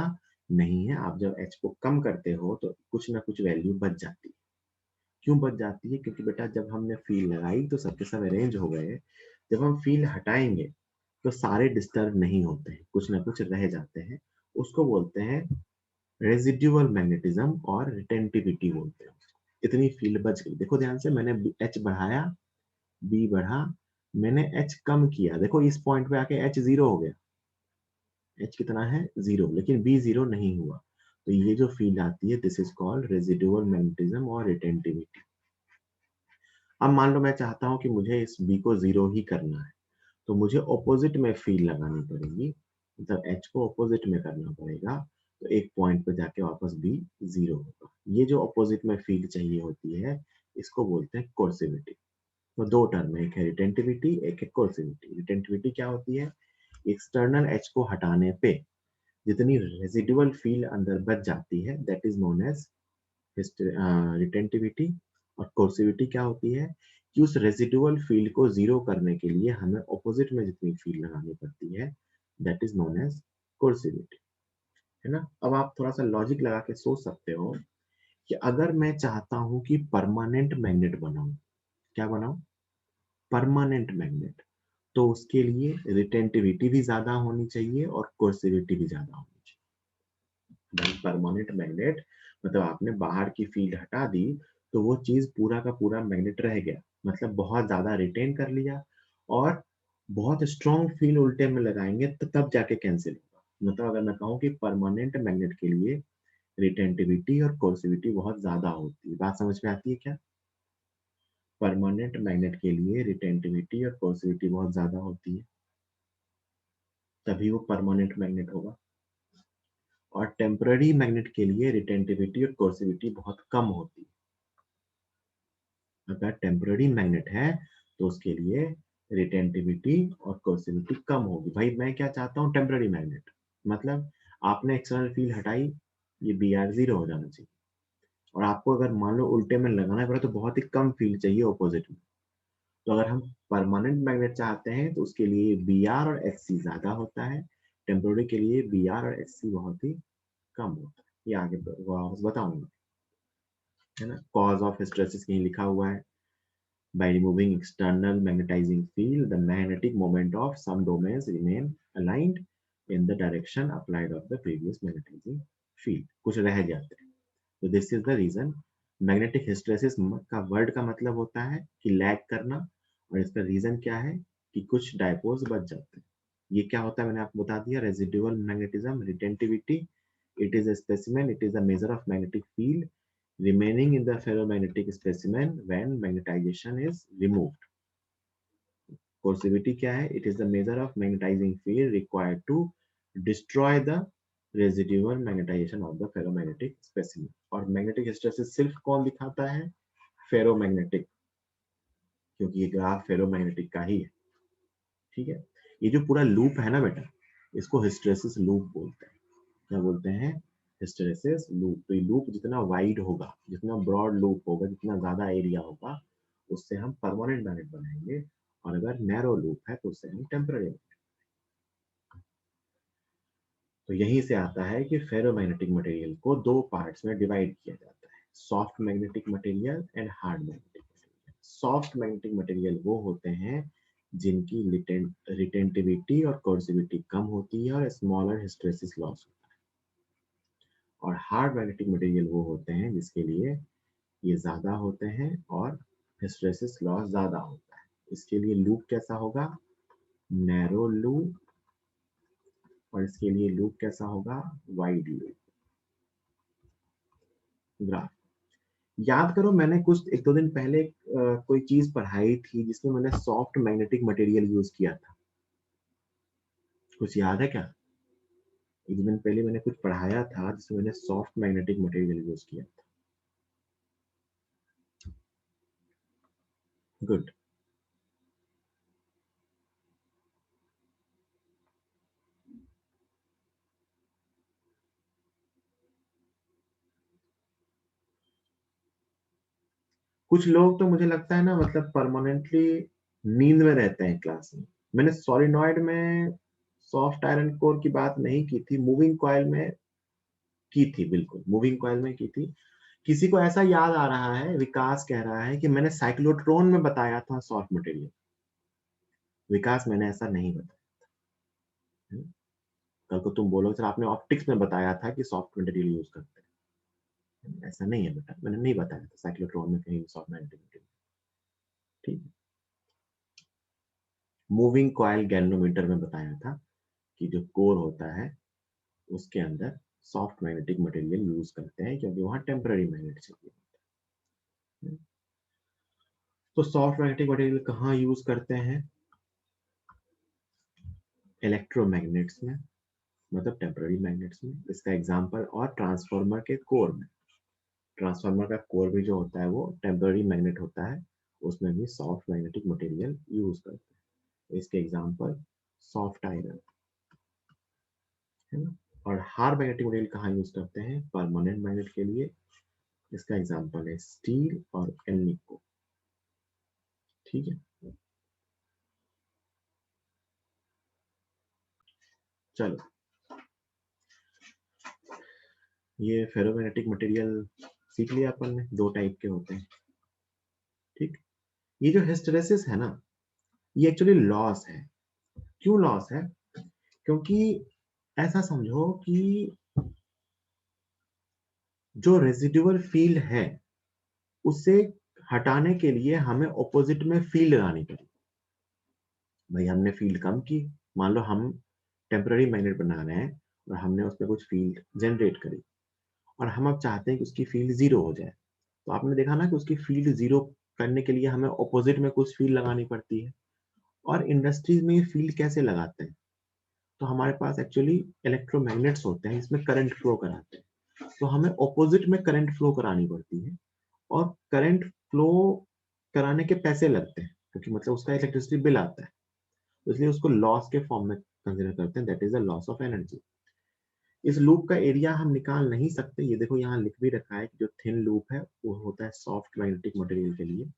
नहीं है। आप जब एच को कम करते हो तो कुछ ना कुछ वैल्यू बच जाती है। क्यों बच जाती है, क्योंकि बेटा जब हमने फील्ड लगाई तो सबके सब अरेंज हो गए, जब हम फील्ड हटाएंगे तो सारे डिस्टर्ब नहीं होते हैं, कुछ ना कुछ रह जाते हैं, उसको बोलते हैं रेजिड्यूअल मैग्नेटिज्म और रिटेंटिविटी बोलते हैं। इतनी फील्ड बच गई, देखो ध्यान से, मैंने एच बढ़ाया, बी बढ़ा, मैंने एच कम किया, देखो इस पॉइंट पे आके एच जीरो हो गया, एच कितना है, जीरो, लेकिन बी जीरो नहीं हुआ। तो ये जो फील्ड आती है this is called residual magnetism और रिटेंटिविटी। अब मान लो मैं चाहता हूँ कि मुझे इस बी को 0 ही करना है, तो मुझे ऑपोजिट में फील्ड लगानी पड़ेगी, मतलब एच को ऑपोजिट में करना पड़ेगा, तो एक पॉइंट पे जाके वापस बी 0 होगा। ये जो ऑपोजिट में फील्ड चाहिए होती है, इसको बोलते हैं कोर्सिविटी। तो दो टर्म है, एक है रिटेंटिविटी, एक है कोर्सिविटी। रिटेंटिविटी क्या होती है? एक्सटर्नल एच को हटाने पे जितनी रेजिडुअल फील्ड अंदर बच जाती है, that is known as retentivity. और कोर्सिविटी क्या होती है कि उस रेजिडुअल फील्ड को जीरो करने के लिए हमें ऑपोजिट में जितनी फील्ड लगानी पड़ती है, that is known as coercivity, है ना। अब आप थोड़ा सा लॉजिक लगा के सोच सकते हो कि अगर मैं चाहता हूं कि परमानेंट मैग्नेट बनाऊं, क्या बनाऊं? परमानेंट मैग्नेट, तो उसके लिए रिटेंटिविटी भी ज्यादा होनी चाहिए और कोर्सिविटी भी ज्यादा होनी चाहिए। परमानेंट मैग्नेट मतलब आपने बाहर की फील्ड हटा दी, तो वो चीज पूरा का पूरा मैग्नेट रह गया, मतलब बहुत ज्यादा रिटेन कर लिया, और बहुत स्ट्रॉन्ग फील्ड उल्टे में लगाएंगे तो तब जाके कैंसिल होगा। मतलब अगर मैं कहूँ कि परमानेंट मैग्नेट के लिए रिटेंटिविटी और कोर्सिविटी बहुत ज्यादा होती है, बात समझ में आती है क्या? परमानेंट मैग्नेट के लिए रिटेंटिविटी और कोर्सिविटी बहुत ज्यादा होती है, तभी वो परमानेंट मैग्नेट होगा। और टेम्पररी मैग्नेट के लिए रिटेंटिविटी और कोर्सिविटी बहुत कम होती है। अगर टेम्पररी मैग्नेट है तो उसके लिए रिटेंटिविटी और कोर्सिविटी कम होगी। भाई मैं क्या चाहता हूँ? टेम्पररी मैग्नेट, मतलब आपने एक्सटर्नल फील्ड हटाई, ये बी आर 0 हो जाना चाहिए, और आपको अगर मान लो उल्टे में लगाना पड़े तो बहुत ही कम फील्ड चाहिए ऑपोजिट में। तो अगर हम परमानेंट मैग्नेट चाहते हैं तो उसके लिए बी आर और एच सी ज्यादा होता है, टेम्पोररी के लिए बी आर और एच सी बहुत ही कम होता है। ये आगे बताऊंगा, है ना। कॉज ऑफ हिस्टेरेसिस कहीं लिखा हुआ है, by removing external magnetizing field the magnetic moment of some domains remain aligned in the direction applied of the previous magnetizing field, कुछ रह जाते हैं। तो this is the reason. Magnetic hysteresis का वर्ड का मतलब होता है कि लैग करना, और इसका रीजन क्या है कि कुछ डायपोल्स बच जाते हैं। ये क्या होता है मैंने आपको बता दिया, residual magnetism, retentivity, it is a specimen, it is a measure of magnetic field remaining in the ferromagnetic specimen when magnetization is removed. Coercivity क्या है? It is the measure of magnetizing field required to destroy the residual magnetization of the ferromagnetic specimen. और magnetic hysteresis सिर्फ कौन दिखाता है? Ferromagnetic, क्योंकि ये graph ferromagnetic का ही है। ठीक है, ये जो पूरा लूप है ना बेटा, इसको हिस्टेरेसिस लूप बोलते हैं। क्या बोलते हैं? Hysteresis loop. तो ये लूप जितना वाइड होगा, जितना ब्रॉड लूप होगा, जितना ज्यादा एरिया होगा, उससे हम परमानेंट मैग्नेट बनाएंगे, और अगर नैरो लूप है तो उससे हम टेम्पररी। तो यहीं से आता है कि फेरोमैग्नेटिक मटेरियल को दो पार्ट्स में डिवाइड किया जाता है, soft magnetic material and hard magnetic material. Soft magnetic material वो होते हैं जिनकी रिटेंटिविटी और कोर्सिविटी कम होती है और स्मॉलर हिस्टेरेसिस लॉस होता है। और हार्ड मैग्नेटिक मटेरियल वो होते हैं जिसके लिए ये ज्यादा होते हैं और हिस्टेरेसिस लॉस ज्यादा होता है। इसके लिए लूप कैसा होगा? Narrow loop. और इसके लिए लूप कैसा होगा? Wide loop. ग्राफ याद करो, मैंने कुछ एक दो दिन पहले कोई चीज पढ़ाई थी जिसमें मैंने सॉफ्ट मैग्नेटिक मटेरियल यूज किया था, कुछ याद है क्या? एक दो दिन पहले मैंने कुछ पढ़ाया था जिसमें मैंने सॉफ्ट मैग्नेटिक मटेरियल यूज किया था। गुड। कुछ लोग तो मुझे लगता है ना, मतलब परमानेंटली नींद में रहते हैं क्लास में। मैंने सॉलिनॉइड में सॉफ्ट आयरन कोर की बात नहीं की थी, मूविंग कॉइल में की थी, बिल्कुल मूविंग कॉइल में की थी। किसी को ऐसा याद आ रहा है, विकास कह रहा है कि मैंने साइक्लोट्रॉन में बताया था सॉफ्ट मटेरियल। विकास, मैंने ऐसा नहीं बताया। हम्म? कल को तुम बोलो सर आपने ऑप्टिक्स में बताया था कि सॉफ्ट मटेरियल यूज करते हैं। ऐसा नहीं है बेटा, मैंने नहीं बताया था साइक्लोट्रॉन में कहीं सॉफ्ट मटेरियल। ठीक है, मूविंग कॉइल गैल्वेनोमीटर में बताया था कि जो कोर होता है उसके अंदर सॉफ्ट मैग्नेटिक मटेरियल यूज करते हैं, क्योंकि वहां टेम्पररी मैग्नेट चाहिए होता है। तो सॉफ्ट मैग्नेटिक मटेरियल कहाँ यूज करते हैं? इलेक्ट्रोमैग्नेट्स में, मतलब टेम्पररी मैग्नेट्स में। इसका एग्जांपल, और ट्रांसफार्मर के कोर में। ट्रांसफार्मर का कोर भी जो होता है वो टेम्पररी मैग्नेट होता है, उसमें भी सॉफ्ट मैग्नेटिक मटेरियल यूज करते हैं। इसके एग्जांपल सॉफ्ट आयरन, है ना। और हार्ड मैग्नेटिक मटेरियल कहाँ यूज करते हैं? परमानेंट मैग्नेट के लिए। इसका एग्जांपल है स्टील और एल्निको। ठीक है, चलो ये फेरोमैग्नेटिक मटेरियल सीख लिया अपन ने, दो टाइप के होते हैं। ठीक, ये जो हिस्टेरेसिस है ना, ये एक्चुअली लॉस है। क्यों लॉस है? क्योंकि ऐसा समझो कि जो रेजिडुअल फील्ड है उसे हटाने के लिए हमें ऑपोजिट में फील्ड लगानी पड़ी। भाई हमने फील्ड कम की, मान लो हम टेम्पररी मैग्नेट बना रहे हैं और हमने उस पर कुछ फील्ड जनरेट करी, और हम अब चाहते हैं कि उसकी फील्ड जीरो हो जाए। तो आपने देखा ना कि उसकी फील्ड जीरो करने के लिए हमें ऑपोजिट में कुछ फील्ड लगानी पड़ती है। और इंडस्ट्रीज में ये फील्ड कैसे लगाते हैं? तो हमारे पास एक्चुअली इलेक्ट्रोमैग्नेट्स होते हैं, इसमें करंट फ्लो कराते हैं। तो हमें ऑपोजिट में करंट फ्लो करानी पड़ती है, और करंट फ्लो कराने के पैसे लगते हैं, क्योंकि मतलब उसका इलेक्ट्रिसिटी बिल आता है। तो इसलिए उसको लॉस के फॉर्म में कंसिडर करते हैं, that is the loss of energy. इस लूप का एरिया हम निकाल नहीं सकते। ये देखो यहाँ लिख भी रखा है कि जो थिन लूप है वो होता है सॉफ्ट मैग्नेटिक मटेरियल के लिए,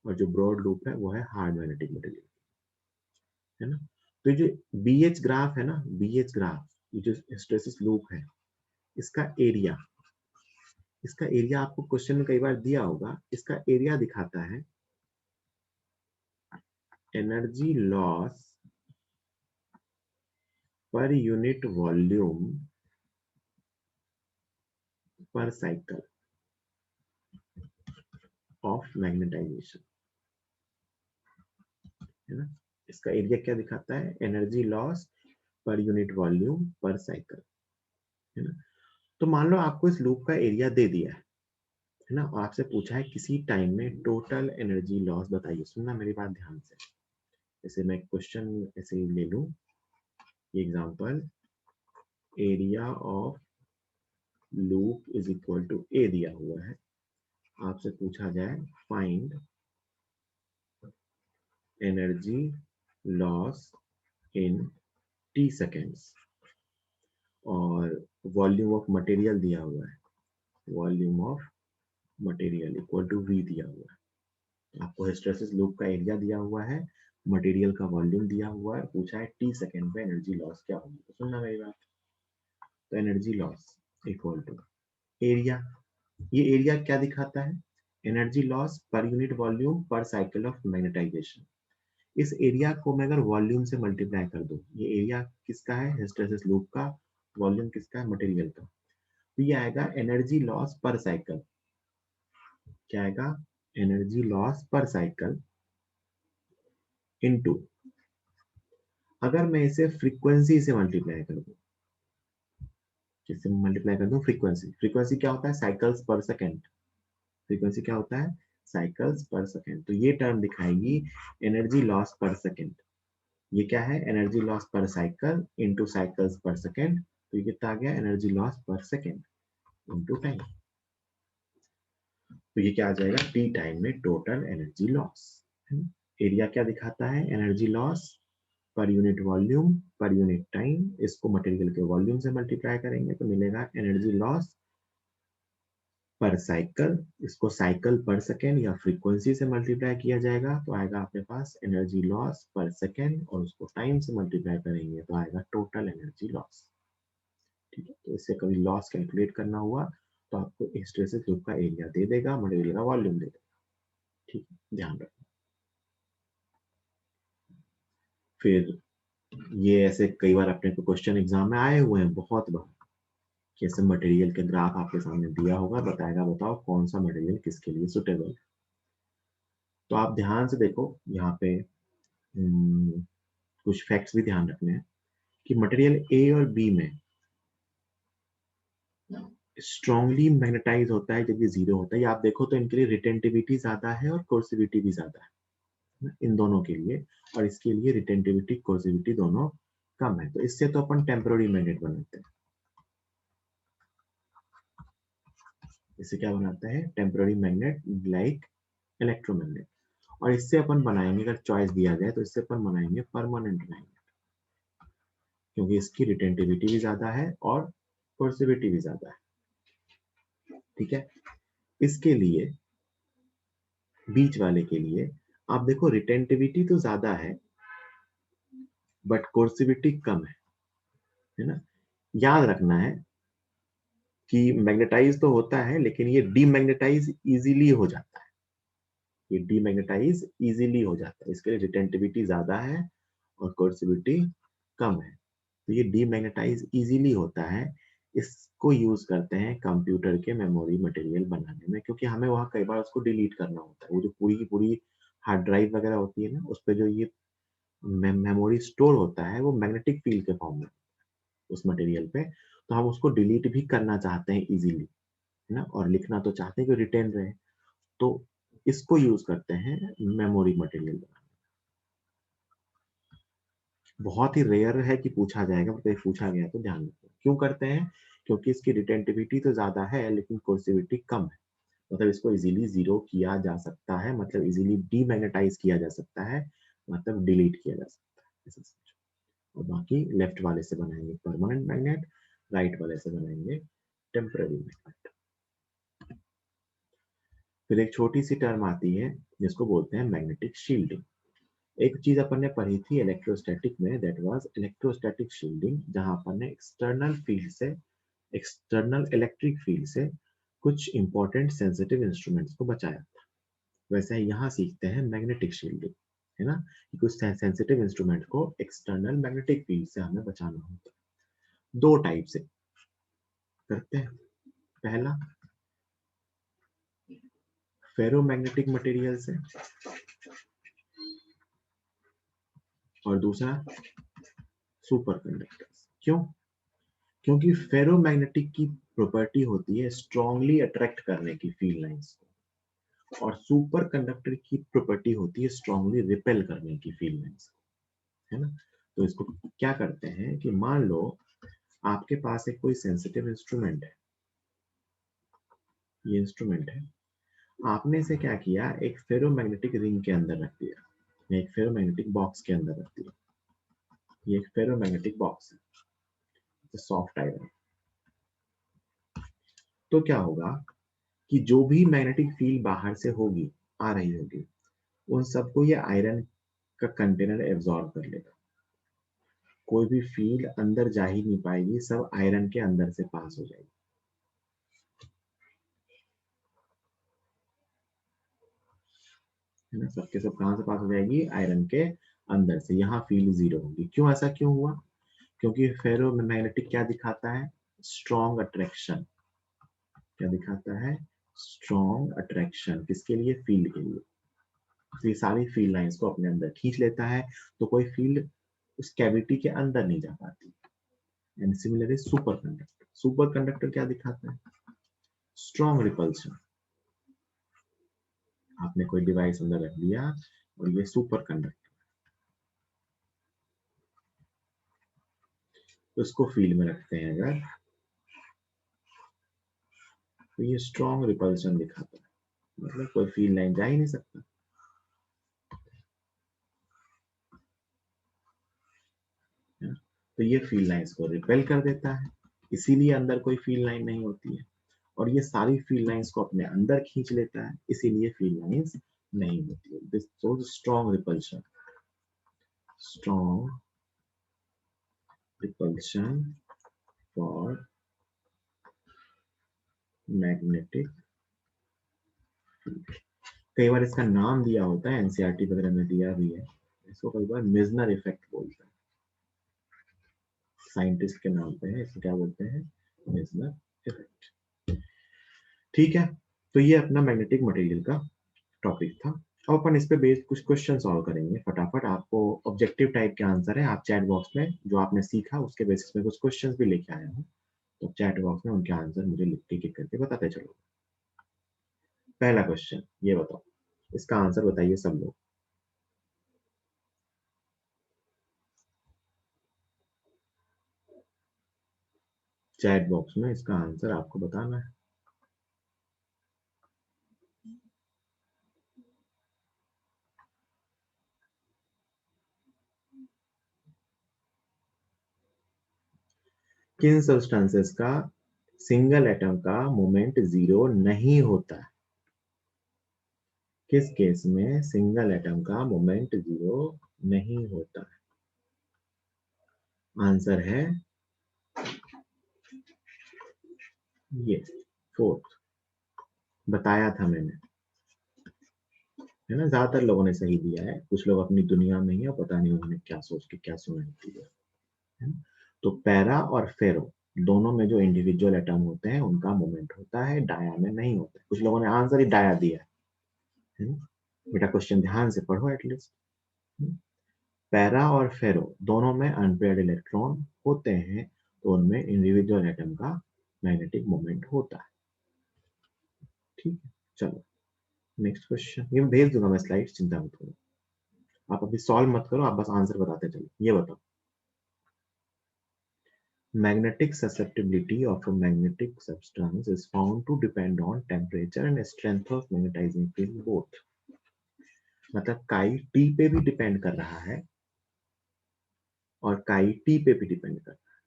और जो ब्रॉड लूप है वो है हार्ड मैग्नेटिक मटेरियल, है ना। तो ये जो BH ग्राफ है ना, BH ग्राफ, ये जो हिस्टेरेसिस लूप है, इसका एरिया, इसका एरिया आपको क्वेश्चन में कई बार दिया होगा। इसका एरिया दिखाता है energy loss per unit volume per cycle of magnetisation, है ना। इसका एरिया क्या दिखाता है? Energy loss per unit volume per cycle, है ना। तो मान लो आपको इस लूप का एरिया दे दिया है ना, और आपसे पूछा है किसी टाइम में टोटल एनर्जी लॉस बताइए। सुनना मेरी बात ध्यान से। जैसे मैं क्वेश्चन ऐसे ही ले लूं, example, area of loop is equal to A दिया हुआ है। आपसे पूछा जाए find energy loss in T seconds, और वॉल्यूम ऑफ मटेरियल दिया हुआ है, volume of material equal to V दिया हुआ है। आपको हिस्टेरेसिस लूप का एरिया दिया हुआ है, मटेरियल का वॉल्यूम दिया हुआ है, पूछा है टी सेकेंड पे एनर्जी लॉस क्या होगी। तो सुनना मेरी बात। तो energy loss equal to area, ये एरिया क्या दिखाता है? Energy loss per unit volume per cycle of magnetisation. इस एरिया को मैं अगर वॉल्यूम से मल्टीप्लाई कर दूं, ये एरिया किसका है? हिस्टेरेसिस लूप का। वॉल्यूम किसका है? मटेरियल का। तो ये आएगा एनर्जी लॉस पर साइकिल। क्या आएगा? एनर्जी लॉस पर साइकिल इनटू, अगर मैं इसे फ्रीक्वेंसी से मल्टीप्लाई कर दूं, किससे मल्टीप्लाई कर दूं? फ्रीक्वेंसी। फ्रीक्वेंसी क्या होता है? साइकिल्स पर सेकेंड। फ्रीक्वेंसी क्या होता है? साइकिल्स पर सेकेंड। तो ये टर्म दिखाएगी एनर्जी लॉस पर सेकेंड। ये क्या है? एनर्जी लॉस पर साइकिल इंटू साइकिल्स पर सेकेंड। तो ये कितना आ गया? एनर्जी लॉस पर सेकेंड इंटू टाइम। तो ये क्या आ जाएगा? टी टाइम में टोटल एनर्जी लॉस। एरिया क्या दिखाता है? Energy loss per unit volume per unit time. इसको मटेरियल के वॉल्यूम से मल्टीप्लाई करेंगे तो मिलेगा एनर्जी लॉस पर साइकिल। इसको साइकिल पर सेकेंड या फ्रीक्वेंसी से मल्टीप्लाई किया जाएगा तो आएगा आपके पास एनर्जी लॉस पर सेकेंड, और उसको टाइम से मल्टीप्लाई करेंगे तो आएगा टोटल एनर्जी लॉस। ठीक है, तो इससे कभी लॉस कैलकुलेट करना हुआ तो आपको हिस्टेरेसिस लूप का एरिया दे देगा, मटेरियल का वॉल्यूम दे देगा। ठीक है, ध्यान रखना। फिर ये ऐसे कई बार अपने को क्वेश्चन एग्जाम में आए हुए हैं बहुत बार, कि ऐसे मटेरियल के ग्राफ आपके सामने दिया होगा, बताएगा बताओ कौन सा मटेरियल किसके लिए सुटेबल है। तो आप ध्यान से देखो यहाँ पे, कुछ फैक्ट्स भी ध्यान रखने हैं कि मटेरियल ए और बी में स्ट्रांगली मैग्नेटाइज होता है जब ये 0 होता है। ये आप देखो तो इनके लिए रिटेंटिविटी ज्यादा है और कोर्सिविटी भी ज्यादा है इन दोनों के लिए, और इसके लिए रिटेंटिविटी कोर्सिविटी दोनों कम है। तो इससे तो अपन टेम्पररी मैग्नेट बनाते हैं। इससे क्या बनाते हैं? Temporary magnet like electromagnet. और इससे अपन बनाएंगे, अगर चॉइस दिया जाए तो इससे अपन बनाएंगे परमानेंट मैग्नेट, क्योंकि इसकी रिटेंटिविटी भी ज्यादा है और कोर्सिविटी भी ज्यादा है। ठीक है, इसके लिए बीच वाले के लिए आप देखो रिटेंटिविटी तो ज्यादा है बट कोर्सिविटी कम है ना। याद रखना है कि मैग्नेटाइज तो होता है लेकिन ये डीमैग्नेटाइज इजीली हो जाता है। ये डीमैग्नेटाइज इजीली हो जाता है, इसके लिए रिटेंटिविटी ज्यादा है और कोर्सिविटी कम है। तो ये डीमैग्नेटाइज इजीली होता है। इसको यूज करते हैं कंप्यूटर के मेमोरी मटेरियल बनाने में, क्योंकि हमें वहाँ कई बार उसको डिलीट करना होता है। वो जो पूरी की पूरी हार्ड ड्राइव वगैरह होती है ना, उस पर जो ये मेमोरी स्टोर होता है वो मैग्नेटिक फील्ड के फॉर्म में उस मटेरियल पे, तो हम उसको डिलीट भी करना चाहते हैं इजीली, है ना, और लिखना तो चाहते हैं कि रिटेन रहे। तो इसको यूज करते हैं मेमोरी मटेरियल बनाने। बहुत ही रेयर है कि पूछा जाएगा, मतलब पूछा गया तो ध्यान रखो क्यों करते हैं। क्योंकि इसकी रिटेंटिविटी तो ज्यादा है लेकिन कोर्सिविटी कम है। मतलब इसको इजीली जीरो किया जा सकता है, मतलब इजीली डीमैग्नेटाइज किया जा सकता है, मतलब डिलीट किया जा सकता है, ऐसा समझो। और बाकी लेफ्ट वाले से बनाएंगे परमानेंट मैग्नेट, राइट वाले से बनाएंगे टेम्पररी मैग्नेट। फिर एक छोटी सी टर्म आती है जिसको बोलते हैं मैग्नेटिक शील्डिंग। एक चीज अपन ने पढ़ी थी इलेक्ट्रोस्टैटिक में, दैट वाज इलेक्ट्रोस्टैटिक शील्डिंग, जहां अपन ने एक्सटर्नल फील्ड से, एक्सटर्नल इलेक्ट्रिक फील्ड से कुछ इंपॉर्टेंट सेंसिटिव इंस्ट्रूमेंट्स को बचाया था। वैसे ही यहाँ सीखते हैं मैग्नेटिक शील्डिंग, है ना, कि कुछ सेंसिटिव इंस्ट्रूमेंट को एक्सटर्नल मैग्नेटिक फील्ड से हमें बचाना होता है। दो टाइप से करते हैं। पहला फेरोमैग्नेटिक मटेरियल से, और दूसरा सुपर कंडक्टर। क्यों? क्योंकि फेरोमैग्नेटिक की प्रॉपर्टी होती है स्ट्रांगली अट्रैक्ट करने की फील्ड लाइंस को, और सुपर कंडक्टर की प्रॉपर्टी होती है स्ट्रांगली रिपेल करने की फील्ड लाइंस को, है ना। तो इसको क्या करते हैं कि मान लो आपके पास एक कोई सेंसिटिव इंस्ट्रूमेंट है, ये इंस्ट्रूमेंट है, आपने इसे क्या किया, एक फेरोमैग्नेटिक रिंग के अंदर रख दिया, एक फेरोमैग्नेटिक बॉक्स के अंदर रख दिया। ये एक फेरोमैग्नेटिक बॉक्स है, सॉफ्ट आयरन। तो क्या होगा कि जो भी मैग्नेटिक फील्ड बाहर से होगी, आ रही होगी, उन सबको ये आयरन का कंटेनर एब्जॉर्ब कर लेगा। कोई भी फील्ड अंदर जा ही नहीं पाएगी, सब आयरन के अंदर से पास हो जाएगी, है ना। सबके सब कहां से पास हो जाएगी? आयरन के अंदर से। यहाँ फील्ड जीरो होगी। क्यों? ऐसा क्यों हुआ? क्योंकि फेरो मैग्नेटिक क्या दिखाता है? Strong attraction. क्या दिखाता है? Strong attraction. किसके लिए? फील्ड के लिए। तो ये सारी फील्ड लाइंस को अपने अंदर खींच लेता है, तो कोई फील्ड उस कैविटी के अंदर नहीं जा पाती। And similarly super conductor, super conductor क्या दिखाता है? Strong repulsion. आपने कोई डिवाइस अंदर रख दिया और ये सुपर कंडक्टर, तो इसको फील्ड में रखते हैं अगर, तो ये स्ट्रॉन्ग रिपल्शन दिखाता है, मतलब कोई फील्ड लाइन जा ही नहीं सकता, है ना? तो ये फील्ड लाइंस को रिपेल कर देता है, इसीलिए अंदर कोई फील्ड लाइन नहीं होती है। और ये सारी फील्ड लाइंस को अपने अंदर खींच लेता है, इसीलिए फील्ड लाइंस नहीं होती है। This shows strong repulsion, strong repulsion for magnetic field. कई बार इसका नाम दिया होता है, एनसीईआरटी वगैरह में दिया भी है, इसको कई बार मिजनर इफेक्ट बोलते हैं। साइंटिस्ट के नाम पे है, इसको क्या बोलते हैं? Mizner effect. ठीक है, तो ये अपना मैग्नेटिक मटेरियल का टॉपिक था। अब अपन इस पे बेस्ड कुछ क्वेश्चन सॉल्व करेंगे फटाफट। आपको ऑब्जेक्टिव टाइप के आंसर है, आप चैट बॉक्स में जो आपने सीखा उसके बेसिस में कुछ क्वेश्चंस भी लेके आया हूँ, तो चैट बॉक्स में उनके आंसर मुझे लिख के टिक करके बताते चलो। पहला क्वेश्चन ये बताओ, इसका आंसर बताइए सब लोग। चैट बॉक्स में इसका आंसर आपको बताना है। किन सब्सटेंसेस का सिंगल एटम का मोमेंट जीरो नहीं होता है? किस केस में सिंगल एटम का मोमेंट जीरो नहीं होता है? आंसर है ये फोर्थ, बताया था मैंने, है ना। ज्यादातर लोगों ने सही दिया है, कुछ लोग अपनी दुनिया में ही है, पता नहीं उन्होंने क्या सोच के क्या सुनाई दिया है ना? तो पैरा और फेरो दोनों में जो इंडिविजुअल एटम होते हैं उनका मोमेंट होता है, डाया में नहीं होता है। कुछ लोगों ने आंसर ही डाया दिया है ना? बेटा क्वेश्चन ध्यान से पढ़ो एटलीस्ट। पैरा और फेरो दोनों में अनपेयर्ड इलेक्ट्रॉन होते हैं, तो उनमें इंडिविजुअल एटम का मैग्नेटिक मोमेंट होता है। ठीक है, चलो नेक्स्ट क्वेश्चन, ये मैं भेज दूंगा मैं स्लाइड, चिंता मत करो। आप अभी सॉल्व मत करो, आप बस आंसर बताते चलो। ये बताओ, magnetic susceptibility of a magnetic substance is found to depend on temperature and strength of magnetizing field both। मतलब काई टी पे भी डिपेंड कर रहा है और काई टी पे भी डिपेंड कर रहा है,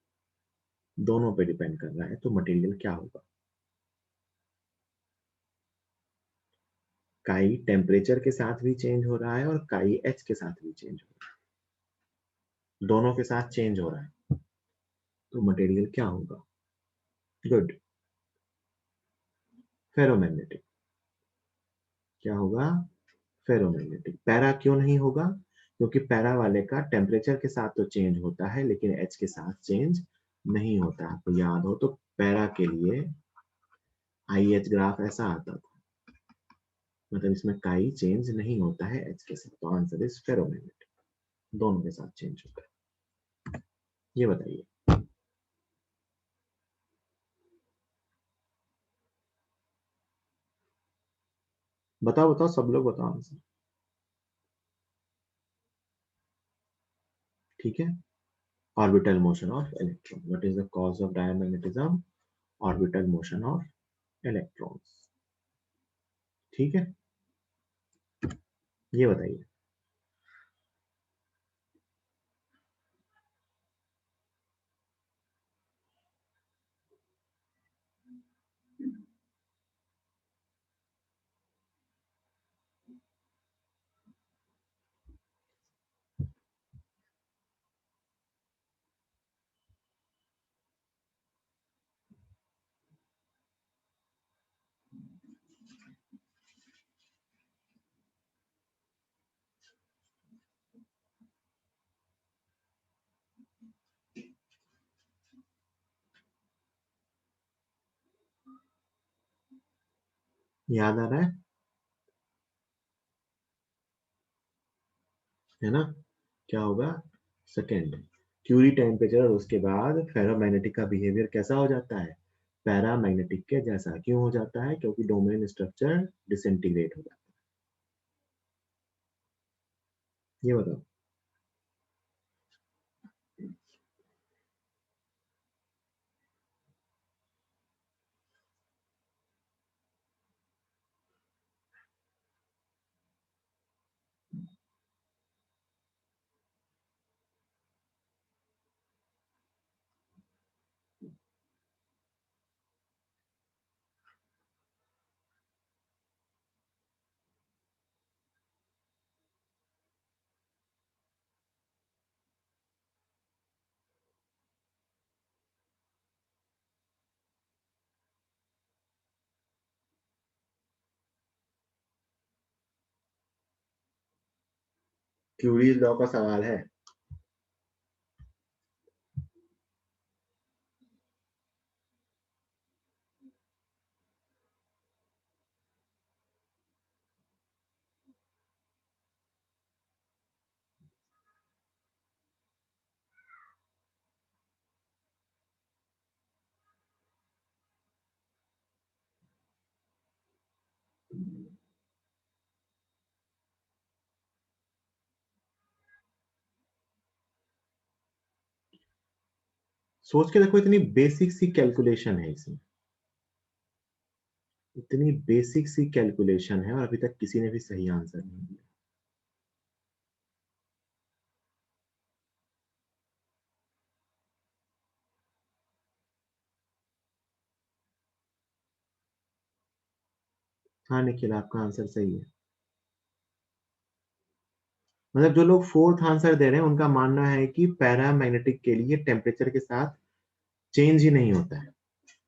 दोनों पे डिपेंड कर रहा है, तो मटेरियल क्या होगा? काई टेम्परेचर के साथ भी चेंज हो रहा है और काई एच के साथ भी चेंज हो रहा है, दोनों के साथ चेंज हो रहा है, तो मटेरियल क्या होगा? Good, ferromagnetic. क्या होगा? फेरोमैग्नेटिक। पैरा क्यों नहीं होगा? क्योंकि पैरा वाले का टेम्परेचर के साथ तो चेंज होता है लेकिन एच के साथ चेंज नहीं होता। आपको याद हो तो पैरा के लिए आई एच ग्राफ ऐसा आता था, मतलब इसमें काई चेंज नहीं होता है एच के साथ, तो आंसर इज फेरोमैग्नेटिक, दोनों के साथ चेंज होता है। ये बताइए। बताओ बताओ सब लोग बताओ आंसर। ठीक है, orbital motion of electron, what is the cause of diamagnetism? Orbital motion of electrons. ठीक है, ये बताइए। याद आ रहा है ना? क्या होगा? सेकेंड, क्यूरी टेम्परेचर और उसके बाद फेरोमैग्नेटिक का बिहेवियर कैसा हो जाता है? पैरामैग्नेटिक के जैसा। क्यों हो जाता है? क्योंकि डोमेन स्ट्रक्चर डिसइंटीग्रेट हो जाता है। ये बताओ। क्यूरीज लॉ का सवाल है। सोच के देखो, इतनी बेसिक सी कैलकुलेशन है इसमें, इतनी बेसिक सी कैलकुलेशन है और अभी तक किसी ने भी सही आंसर नहीं दिया। हाँ निखिल, आपका आंसर सही है। मतलब जो लोग फोर्थ आंसर दे रहे हैं उनका मानना है कि पैरामैग्नेटिक के लिए टेम्परेचर के साथ चेंज ही नहीं होता है।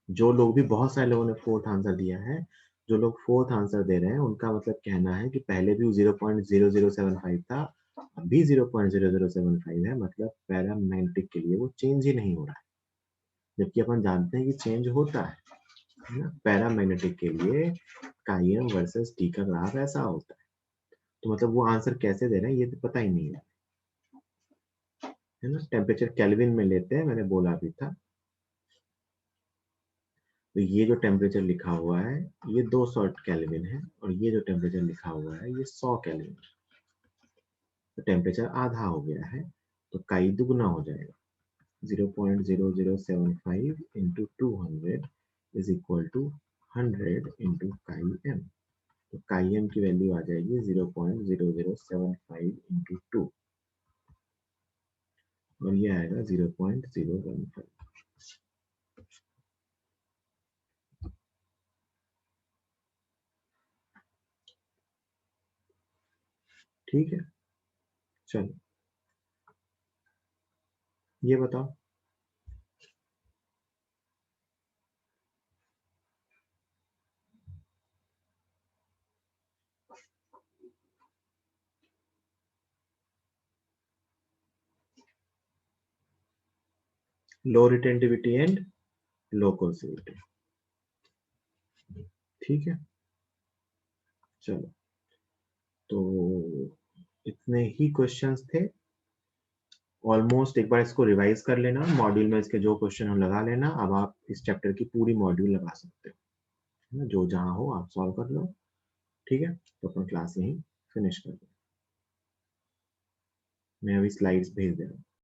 जो लोग भी, बहुत सारे लोगों ने फोर्थ आंसर दिया है, जो लोग फोर्थ आंसर दे रहे हैं उनका मतलब कहना है कि पहले भी 0.0075 था, अभी 0.0075 है, मतलब पैरामैग्नेटिक के लिए वो चेंज ही नहीं हो रहा है। जबकि अपन जानते हैं कि चेंज होता है ना, पैरामैग्नेटिक के लिए काइएम वर्सेस टी का ग्राफ ऐसा होता है। तो मतलब वो आंसर कैसे दे रहे हैं ये तो पता ही नहीं है ना। टेम्परेचर केल्विन में लेते हैं, मैंने बोला भी था। तो ये जो टेम्परेचर लिखा हुआ है ये 200 केल्विन है, और ये जो टेम्परेचर लिखा हुआ है ये 100 केल्विन। तो टेम्परेचर आधा हो गया है, तो काई दुगना हो जाएगा। 0.0075 into 200 is equal to 100 into chi M. तो काई एम की वैल्यू आ जाएगी 0.0075 इंटू 2, और ये आएगा 0.015। ठीक है, चलो ये बताओ। Low retentivity and low कोर्सिविटी। ठीक है, चलो तो इतने ही क्वेश्चंस थे। ऑलमोस्ट एक बार इसको रिवाइज कर लेना, मॉड्यूल में इसके जो क्वेश्चन हो लगा लेना। अब आप इस चैप्टर की पूरी मॉड्यूल लगा सकते हो, है ना, जो जहां हो आप सॉल्व कर लो। ठीक है, तो अपना क्लास यहीं फिनिश कर दो। मैं अभी स्लाइड्स भेज दे रहा हूँ।